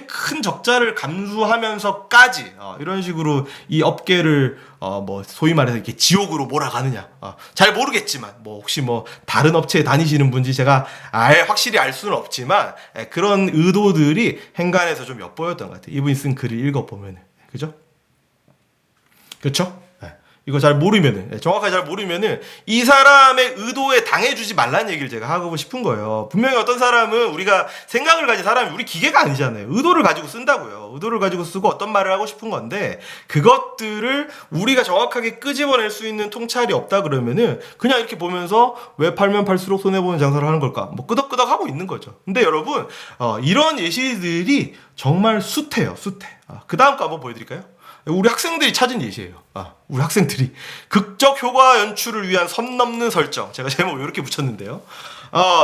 큰 적자를 감수하면서까지 이런 식으로 이 업계를 뭐 소위 말해서 이렇게 지옥으로 몰아가느냐? 잘 모르겠지만 뭐 혹시 뭐 다른 업체에 다니시는 분지 제가 확실히 알 수는 없지만 그런 의도들이 행간에서 좀 엿보였던 것 같아요. 이분이 쓴 글을 읽어보면 그죠? 그렇죠? 이거 잘 모르면은 정확하게 잘 모르면은 이 사람의 의도에 당해주지 말라는 얘기를 제가 하고 싶은 거예요. 분명히 어떤 사람은 우리가 생각을 가진 사람이 우리 기계가 아니잖아요. 의도를 가지고 쓴다고요. 의도를 가지고 쓰고 어떤 말을 하고 싶은 건데 그것들을 우리가 정확하게 끄집어낼 수 있는 통찰이 없다 그러면은 그냥 이렇게 보면서 왜 팔면 팔수록 손해보는 장사를 하는 걸까? 뭐 끄덕끄덕 하고 있는 거죠. 근데 여러분 이런 예시들이 정말 숱해요. 숱해. 그 다음 거 한번 보여드릴까요? 우리 학생들이 찾은 예시예요. 우리 학생들이 극적 효과 연출을 위한 선 넘는 설정. 제가 제목 이렇게 붙였는데요.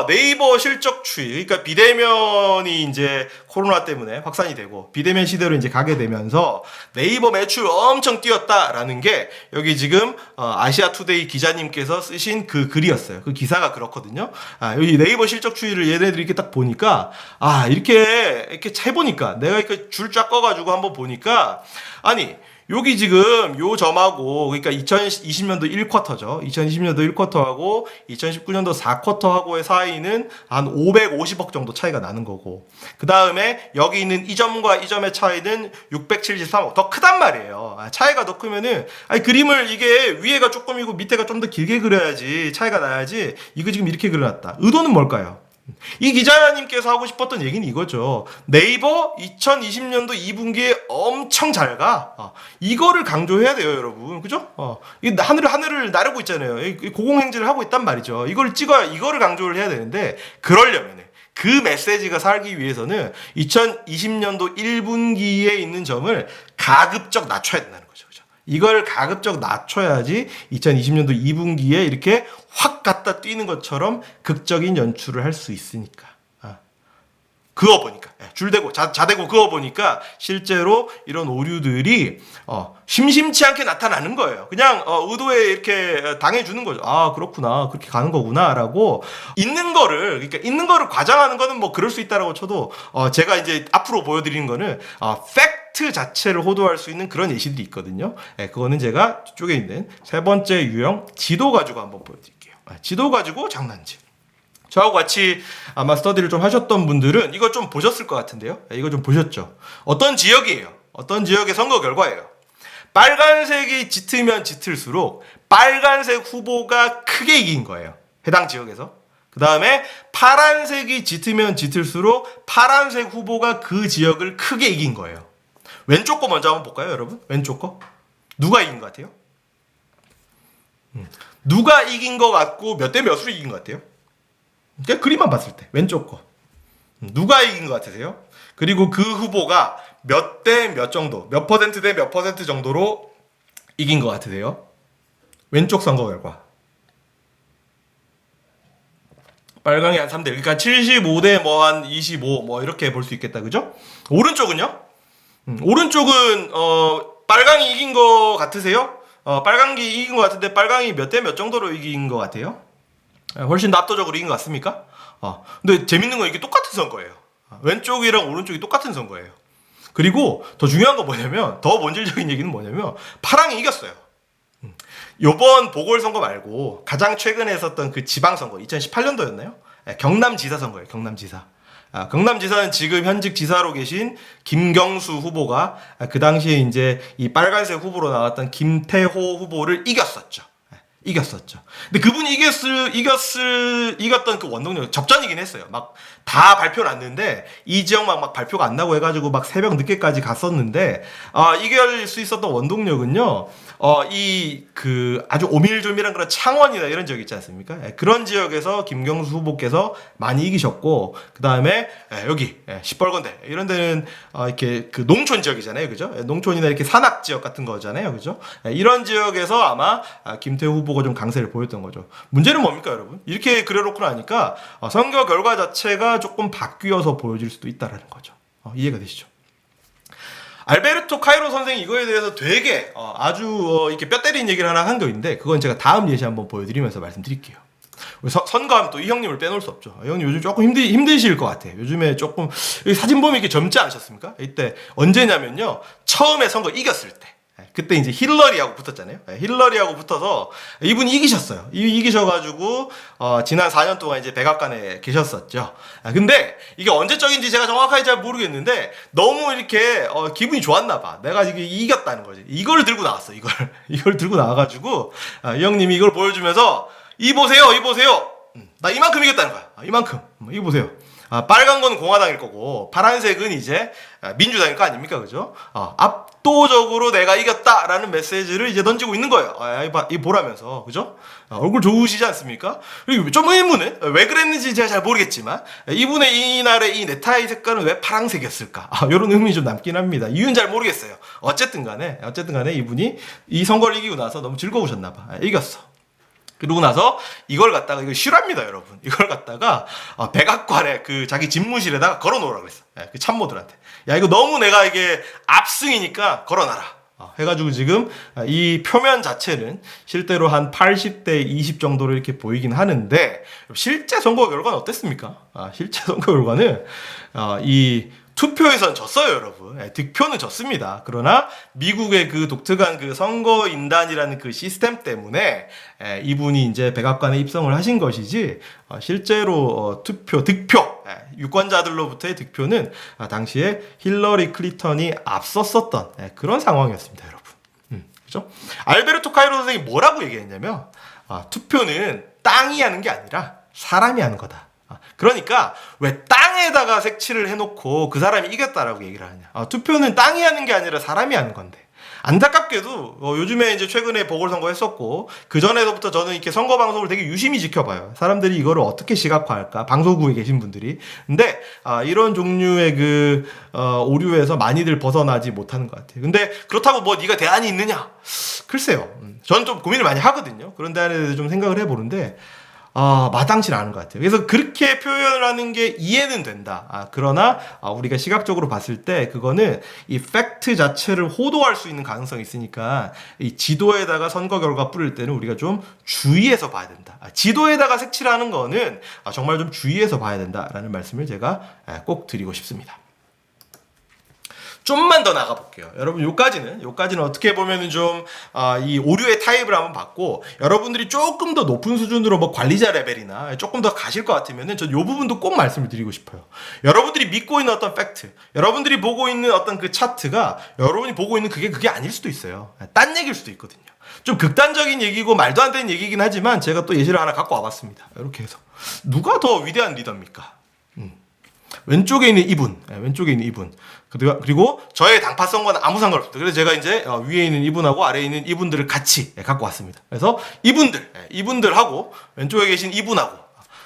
네이버 실적 추이. 그러니까 비대면이 이제 코로나 때문에 확산이 되고 비대면 시대로 이제 가게 되면서 네이버 매출 엄청 뛰었다라는 게 여기 지금 아시아 투데이 기자님께서 쓰신 그 글이었어요. 그 기사가 그렇거든요. 여기 네이버 실적 추이를 얘네들이 이렇게 딱 보니까 이렇게 해보니까 내가 이렇게 줄 쫙 꺼가지고 한번 보니까 아니 여기 지금 요 점하고 그러니까 2020년도 1쿼터죠. 2020년도 1쿼터하고 2019년도 4쿼터하고의 사이는 한 550억 정도 차이가 나는 거고 그 다음에 여기 있는 이 점과 이 점의 차이는 673억 더 크단 말이에요. 차이가 더 크면은 그림을 이게 위에가 조금이고 밑에가 좀 더 길게 그려야지 차이가 나야지 이거 지금 이렇게 그려놨다. 의도는 뭘까요? 이 기자님께서 하고 싶었던 얘기는 이거죠. 네이버 2020년도 2분기에 엄청 잘 가. 이거를 강조해야 돼요, 여러분. 그죠? 이 하늘을 나르고 있잖아요. 고공행진을 하고 있단 말이죠. 이걸 찍어야, 이거를 강조를 해야 되는데, 그러려면 그 메시지가 살기 위해서는 2020년도 1분기에 있는 점을 가급적 낮춰야 된다는 거죠. 그죠? 이걸 가급적 낮춰야지 2020년도 2분기에 이렇게 확 갖다 뛰는 것처럼 극적인 연출을 할 수 있으니까. 그어보니까 줄대고 자대고 그어보니까 실제로 이런 오류들이 심심치 않게 나타나는 거예요. 그냥 의도에 이렇게 당해주는 거죠. 아 그렇구나, 그렇게 가는 거구나라고. 그러니까 있는 거를 과장하는 거는 뭐 그럴 수 있다라고 쳐도 제가 이제 앞으로 보여드리는 거는 팩트 자체를 호도할 수 있는 그런 예시들이 있거든요. 그거는 제가 쪽에 있는 세 번째 유형 지도 가지고 한번 보여드릴게요. 지도 가지고 장난질. 저하고 같이 아마 스터디를 좀 하셨던 분들은 이거 좀 보셨을 것 같은데요. 이거 좀 보셨죠? 어떤 지역이에요? 어떤 지역의 선거 결과예요? 빨간색이 짙으면 짙을수록 빨간색 후보가 크게 이긴 거예요. 해당 지역에서. 그 다음에 파란색이 짙으면 짙을수록 파란색 후보가 그 지역을 크게 이긴 거예요. 왼쪽 거 먼저 한번 볼까요, 여러분? 왼쪽 거. 누가 이긴 것 같아요? 누가 이긴 것 같고 몇 대 몇으로 이긴 것 같아요? 그러니까 그림만 봤을 때 왼쪽 거 누가 이긴 것 같으세요? 그리고 그 후보가 몇 대 몇 정도, 몇 퍼센트 대 몇 퍼센트 정도로 이긴 것 같으세요? 왼쪽 선거 결과 빨강이 한 3대, 그러니까 75대 뭐 한 25 뭐 이렇게 볼 수 있겠다, 그죠? 오른쪽은요? 오른쪽은 빨강이 이긴 것 같으세요? 빨강이 이긴 것 같은데 빨강이 몇 대 몇 정도로 이긴 것 같아요? 훨씬 더 압도적으로 이긴 것 같습니까? 근데 재밌는 건 이게 똑같은 선거예요. 왼쪽이랑 오른쪽이 똑같은 선거예요. 그리고 더 중요한 건 뭐냐면, 더 본질적인 얘기는 뭐냐면 파랑이 이겼어요. 요번 보궐선거 말고 가장 최근에 했었던 그 지방선거 2018년도였나요? 경남지사 선거예요. 경남지사. 경남지사는 지금 현직 지사로 계신 김경수 후보가 그 당시에 이제 이 빨간색 후보로 나왔던 김태호 후보를 이겼었죠. 근데 그분이 이겼던 그 원동력 접전이긴 했어요. 막 다 발표 났는데 이 지역만 막 발표가 안 나고 해가지고 막 새벽 늦게까지 갔었는데 이길 수 있었던 원동력은요. 이 그 아주 오밀조밀한 그런 창원이나 이런 지역 있지 않습니까? 그런 지역에서 김경수 후보께서 많이 이기셨고, 그 다음에 여기 시뻘건대 이런 데는 이렇게 그 농촌 지역이잖아요, 그죠? 농촌이나 이렇게 산악 지역 같은 거잖아요, 그죠? 이런 지역에서 아마 김태우 후보가 좀 강세를 보였던 거죠. 문제는 뭡니까, 여러분? 이렇게 그려놓고 나니까 선거 결과 자체가 조금 바뀌어서 보여질 수도 있다라는 거죠. 이해가 되시죠? 알베르토 카이로 선생이 이거에 대해서 되게 아주 이렇게 뼈 때리는 얘기를 하나 한 거 있는데, 그건 제가 다음 예시 한번 보여드리면서 말씀드릴게요. 선거하면 또 이 형님을 빼놓을 수 없죠. 이 형님 요즘 조금 힘드실 것 같아요. 요즘에 조금 사진 보면 이렇게 젊지 않으셨습니까? 이때 언제냐면요, 처음에 선거 이겼을 때, 그때 이제 힐러리하고 붙었잖아요. 힐러리하고 붙어서 이분이 이기셨어요. 이기셔가지고 지난 4년 동안 이제 백악관에 계셨었죠. 근데 이게 언제적인지 제가 정확하게 잘 모르겠는데 너무 이렇게 기분이 좋았나 봐. 내가 이게 이겼다는 거지. 이걸 들고 나왔어. 이걸 들고 나와가지고 이 형님이 이걸 보여주면서 이 보세요. 나 이만큼 이겼다는 거야. 이만큼. 이거 보세요. 빨간 건 공화당일 거고 파란색은 이제 민주당일 거 아닙니까, 그죠? 압도적으로 내가 이겼다라는 메시지를 이제 던지고 있는 거예요. 이 보라면서, 그죠? 얼굴 좋으시지 않습니까? 그리고 좀 의문은 왜 그랬는지 제가 잘 모르겠지만 이분의 이날의 이 넥타이 색깔은 왜 파란색이었을까? 이런 의문이 좀 남긴 합니다. 이유는 잘 모르겠어요. 어쨌든 간에 이분이 이 선거를 이기고 나서 너무 즐거우셨나 봐. 이겼어. 그러고 나서 이걸 갖다가, 이거 실화입니다, 여러분. 이걸 갖다가 백악관에 그 자기 집무실에다가 걸어놓으라고 그랬어. 그 참모들한테. 야, 이거 너무 내가 이게 압승이니까 걸어놔라. 해가지고 지금 이 표면 자체는 실제로 한 80대 20 정도로 이렇게 보이긴 하는데, 실제 선거 결과는 어땠습니까? 실제 선거 결과는 이 투표에선 졌어요, 여러분. 득표는 졌습니다. 그러나 미국의 그 독특한 그 선거인단이라는 그 시스템 때문에 이분이 이제 백악관에 입성을 하신 것이지, 실제로 득표, 유권자들로부터의 득표는 당시에 힐러리 클린턴이 앞섰었던 그런 상황이었습니다, 여러분. 그죠? 알베르토 카이로 선생이 뭐라고 얘기했냐면, 투표는 땅이 하는 게 아니라 사람이 하는 거다. 그러니까 왜 땅에다가 색칠을 해놓고 그 사람이 이겼다라고 얘기를 하냐. 투표는 땅이 하는 게 아니라 사람이 하는 건데, 안타깝게도 요즘에 이제 최근에 보궐선거 했었고 그 전에서부터 저는 이렇게 선거 방송을 되게 유심히 지켜봐요. 사람들이 이거를 어떻게 시각화할까? 방송국에 계신 분들이. 근데 이런 종류의 오류에서 많이들 벗어나지 못하는 것 같아요. 근데 그렇다고 뭐 네가 대안이 있느냐? 글쎄요. 저는 좀 고민을 많이 하거든요. 그런 대안에 대해서 좀 생각을 해보는데 마땅치 않은 것 같아요. 그래서 그렇게 표현을 하는 게 이해는 된다. 그러나 우리가 시각적으로 봤을 때 그거는 이 팩트 자체를 호도할 수 있는 가능성이 있으니까 이 지도에다가 선거 결과 뿌릴 때는 우리가 좀 주의해서 봐야 된다. 지도에다가 색칠하는 거는 정말 좀 주의해서 봐야 된다라는 말씀을 제가 꼭 드리고 싶습니다. 좀만 더 나가볼게요. 여러분, 요까지는 어떻게 보면은 좀, 이 오류의 타입을 한번 봤고, 여러분들이 조금 더 높은 수준으로 뭐 관리자 레벨이나 조금 더 가실 것 같으면은 전 요 부분도 꼭 말씀을 드리고 싶어요. 여러분들이 믿고 있는 어떤 팩트, 여러분들이 보고 있는 어떤 그 차트가 여러분이 보고 있는 그게 아닐 수도 있어요. 딴 얘기일 수도 있거든요. 좀 극단적인 얘기고 말도 안 되는 얘기긴 하지만 제가 또 예시를 하나 갖고 와봤습니다. 이렇게 해서. 누가 더 위대한 리더입니까? 왼쪽에 있는 이분. 그리고 저의 당파성과는 아무 상관없습니다. 그래서 제가 이제 위에 있는 이분하고 아래에 있는 이분들을 같이 갖고 왔습니다. 그래서 이분들하고 왼쪽에 계신 이분하고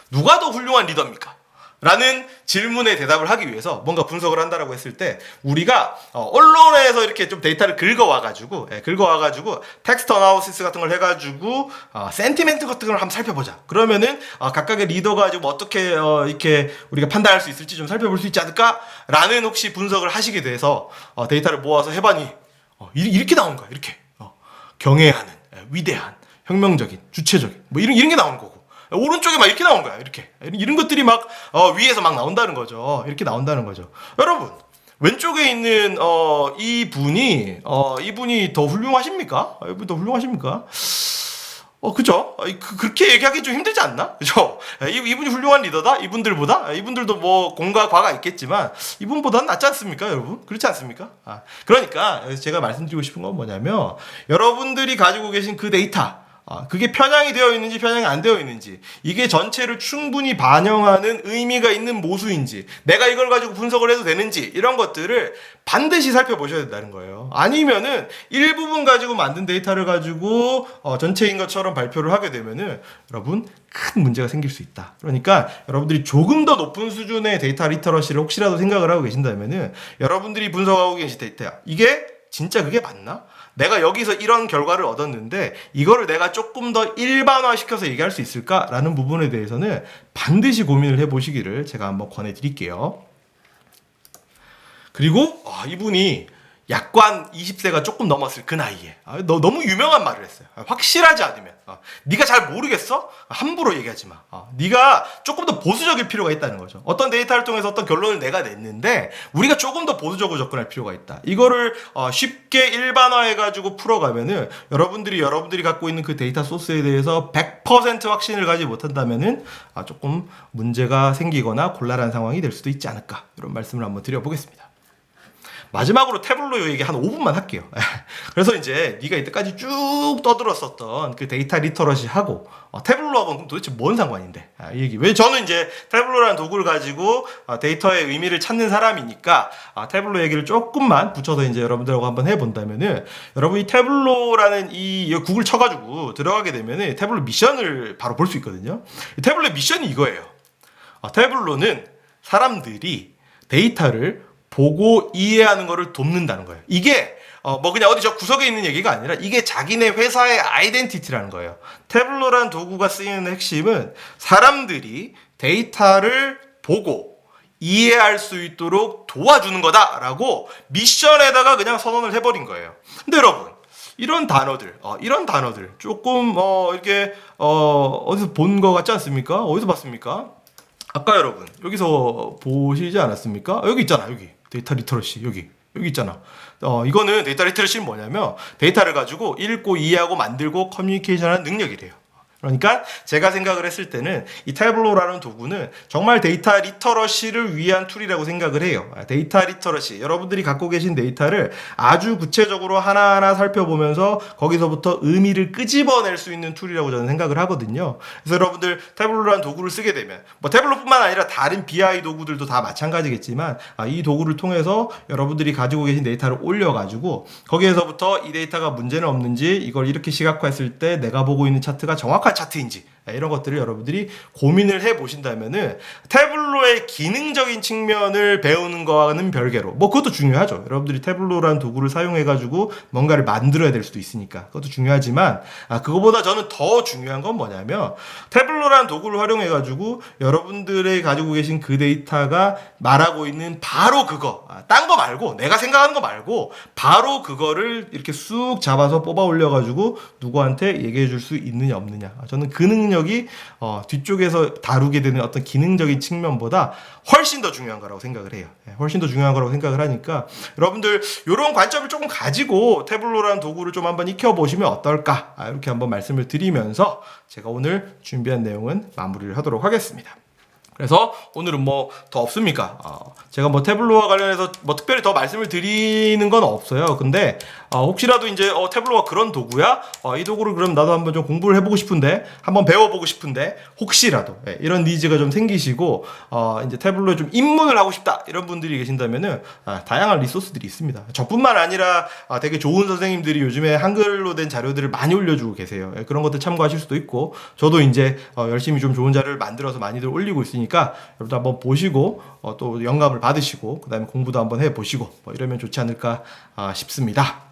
누가 더 훌륭한 리더입니까? 라는 질문에 대답을 하기 위해서 뭔가 분석을 한다라고 했을 때 우리가 언론에서 이렇게 좀 데이터를 긁어와가지고 텍스트 어나우시스 같은 걸 해가지고 센티멘트 같은 걸 한번 살펴보자. 그러면은 각각의 리더 가지고 어떻게 이렇게 우리가 판단할 수 있을지 좀 살펴볼 수 있지 않을까라는 혹시 분석을 하시게 돼서 데이터를 모아서 해봤니 이렇게 나오는 거야. 이렇게 경애하는 위대한 혁명적인 주체적인 뭐 이런 게 나오는 거고. 오른쪽에 막 이렇게 나온 거야. 이렇게 이런 것들이 막 위에서 막 나온다는 거죠. 이렇게 나온다는 거죠. 여러분, 왼쪽에 있는 이분이 더 훌륭하십니까? 이분 더 훌륭하십니까? 그죠? 그렇게 얘기하기 좀 힘들지 않나? 그죠? 이분이 훌륭한 리더다? 이분들보다? 이분들도 뭐 공과 과가 있겠지만 이분보다는 낫지 않습니까, 여러분? 그렇지 않습니까? 그러니까 제가 말씀드리고 싶은 건 뭐냐면 여러분들이 가지고 계신 그 데이터 그게 편향이 되어 있는지 편향이 안 되어 있는지 이게 전체를 충분히 반영하는 의미가 있는 모수인지 내가 이걸 가지고 분석을 해도 되는지 이런 것들을 반드시 살펴보셔야 된다는 거예요. 아니면은 일부분 가지고 만든 데이터를 가지고 전체인 것처럼 발표를 하게 되면은 여러분 큰 문제가 생길 수 있다. 그러니까 여러분들이 조금 더 높은 수준의 데이터 리터러시를 혹시라도 생각을 하고 계신다면은 여러분들이 분석하고 계신 데이터 이게 진짜 그게 맞나? 내가 여기서 이런 결과를 얻었는데 이거를 내가 조금 더 일반화시켜서 얘기할 수 있을까라는 부분에 대해서는 반드시 고민을 해보시기를 제가 한번 권해드릴게요. 그리고 이분이 약관 20세가 조금 넘었을 그 나이에 너무 유명한 말을 했어요. 확실하지 않으면 네가 잘 모르겠어? 함부로 얘기하지 마. 네가 조금 더 보수적일 필요가 있다는 거죠. 어떤 데이터를 통해서 어떤 결론을 내가 냈는데 우리가 조금 더 보수적으로 접근할 필요가 있다. 이거를 쉽게 일반화해가지고 풀어가면은 여러분들이 갖고 있는 그 데이터 소스에 대해서 100% 확신을 가지 못한다면은 조금 문제가 생기거나 곤란한 상황이 될 수도 있지 않을까 이런 말씀을 한번 드려보겠습니다. 마지막으로 태블로 얘기 한 5분만 할게요. 그래서 이제 네가 이때까지 쭉 떠들었었던 그 데이터 리터러시 하고 태블로하고는 도대체 뭔 상관인데 이 얘기. 왜 저는 이제 태블로라는 도구를 가지고 데이터의 의미를 찾는 사람이니까 태블로 얘기를 조금만 붙여서 이제 여러분들하고 한번 해본다면은 여러분이 태블로라는 이 구글 쳐가지고 들어가게 되면은 태블로 미션을 바로 볼 수 있거든요. 태블로 미션이 이거예요. 태블로는 사람들이 데이터를 보고 이해하는 거를 돕는다는 거예요. 이게 뭐 그냥 어디 저 구석에 있는 얘기가 아니라 이게 자기네 회사의 아이덴티티라는 거예요. 태블로라는 도구가 쓰이는 핵심은 사람들이 데이터를 보고 이해할 수 있도록 도와주는 거다라고 미션에다가 그냥 선언을 해버린 거예요. 근데 여러분 이런 단어들 조금 이렇게 어디서 본 거 같지 않습니까? 어디서 봤습니까? 아까 여러분 여기서 보시지 않았습니까? 여기 있잖아. 여기 데이터 리터러시 여기 있잖아. 이거는 데이터 리터러시는 뭐냐면 데이터를 가지고 읽고 이해하고 만들고 커뮤니케이션하는 능력이래요. 그러니까 제가 생각을 했을 때는 이 태블로라는 도구는 정말 데이터 리터러시를 위한 툴이라고 생각을 해요. 데이터 리터러시, 여러분들이 갖고 계신 데이터를 아주 구체적으로 하나하나 살펴보면서 거기서부터 의미를 끄집어낼 수 있는 툴이라고 저는 생각을 하거든요. 그래서 여러분들 태블로라는 도구를 쓰게 되면 뭐 태블로뿐만 아니라 다른 BI 도구들도 다 마찬가지겠지만 이 도구를 통해서 여러분들이 가지고 계신 데이터를 올려가지고 거기에서부터 이 데이터가 문제는 없는지, 이걸 이렇게 시각화했을 때 내가 보고 있는 차트가 정확한 차트인지, 이런 것들을 여러분들이 고민을 해 보신다면은 태블로의 기능적인 측면을 배우는 거와는 별개로, 뭐 그것도 중요하죠. 여러분들이 태블로라는 도구를 사용해 가지고 뭔가를 만들어야 될 수도 있으니까 그것도 중요하지만, 그거보다 저는 더 중요한 건 뭐냐면 태블로라는 도구를 활용해 가지고 여러분들의 가지고 계신 그 데이터가 말하고 있는 바로 그거, 딴 거 말고, 내가 생각하는 거 말고 바로 그거를 이렇게 쑥 잡아서 뽑아 올려 가지고 누구한테 얘기해 줄 수 있느냐 없느냐, 저는 그 능력이 뒤쪽에서 다루게 되는 어떤 기능적인 측면보다 훨씬 더 중요한 거라고 생각을 해요. 훨씬 더 중요한 거라고 생각을 하니까 여러분들 이런 관점을 조금 가지고 태블로라는 도구를 좀 한번 익혀보시면 어떨까, 이렇게 한번 말씀을 드리면서 제가 오늘 준비한 내용은 마무리를 하도록 하겠습니다. 그래서 오늘은 뭐 더 없습니까? 제가 뭐 태블로와 관련해서 뭐 특별히 더 말씀을 드리는 건 없어요. 근데 혹시라도 이제 태블로가 그런 도구야? 이 도구를 그럼 나도 한번 좀 공부를 해보고 싶은데, 한번 배워보고 싶은데, 혹시라도 이런 니즈가 좀 생기시고 이제 태블로에 좀 입문을 하고 싶다, 이런 분들이 계신다면은 다양한 리소스들이 있습니다. 저뿐만 아니라 되게 좋은 선생님들이 요즘에 한글로 된 자료들을 많이 올려주고 계세요. 그런 것들 참고하실 수도 있고, 저도 이제 열심히 좀 좋은 자료를 만들어서 많이들 올리고 있으니까 여러분들 한번 보시고 또 영감을 받으시고 그 다음에 공부도 한번 해보시고 이러면 좋지 않을까 싶습니다.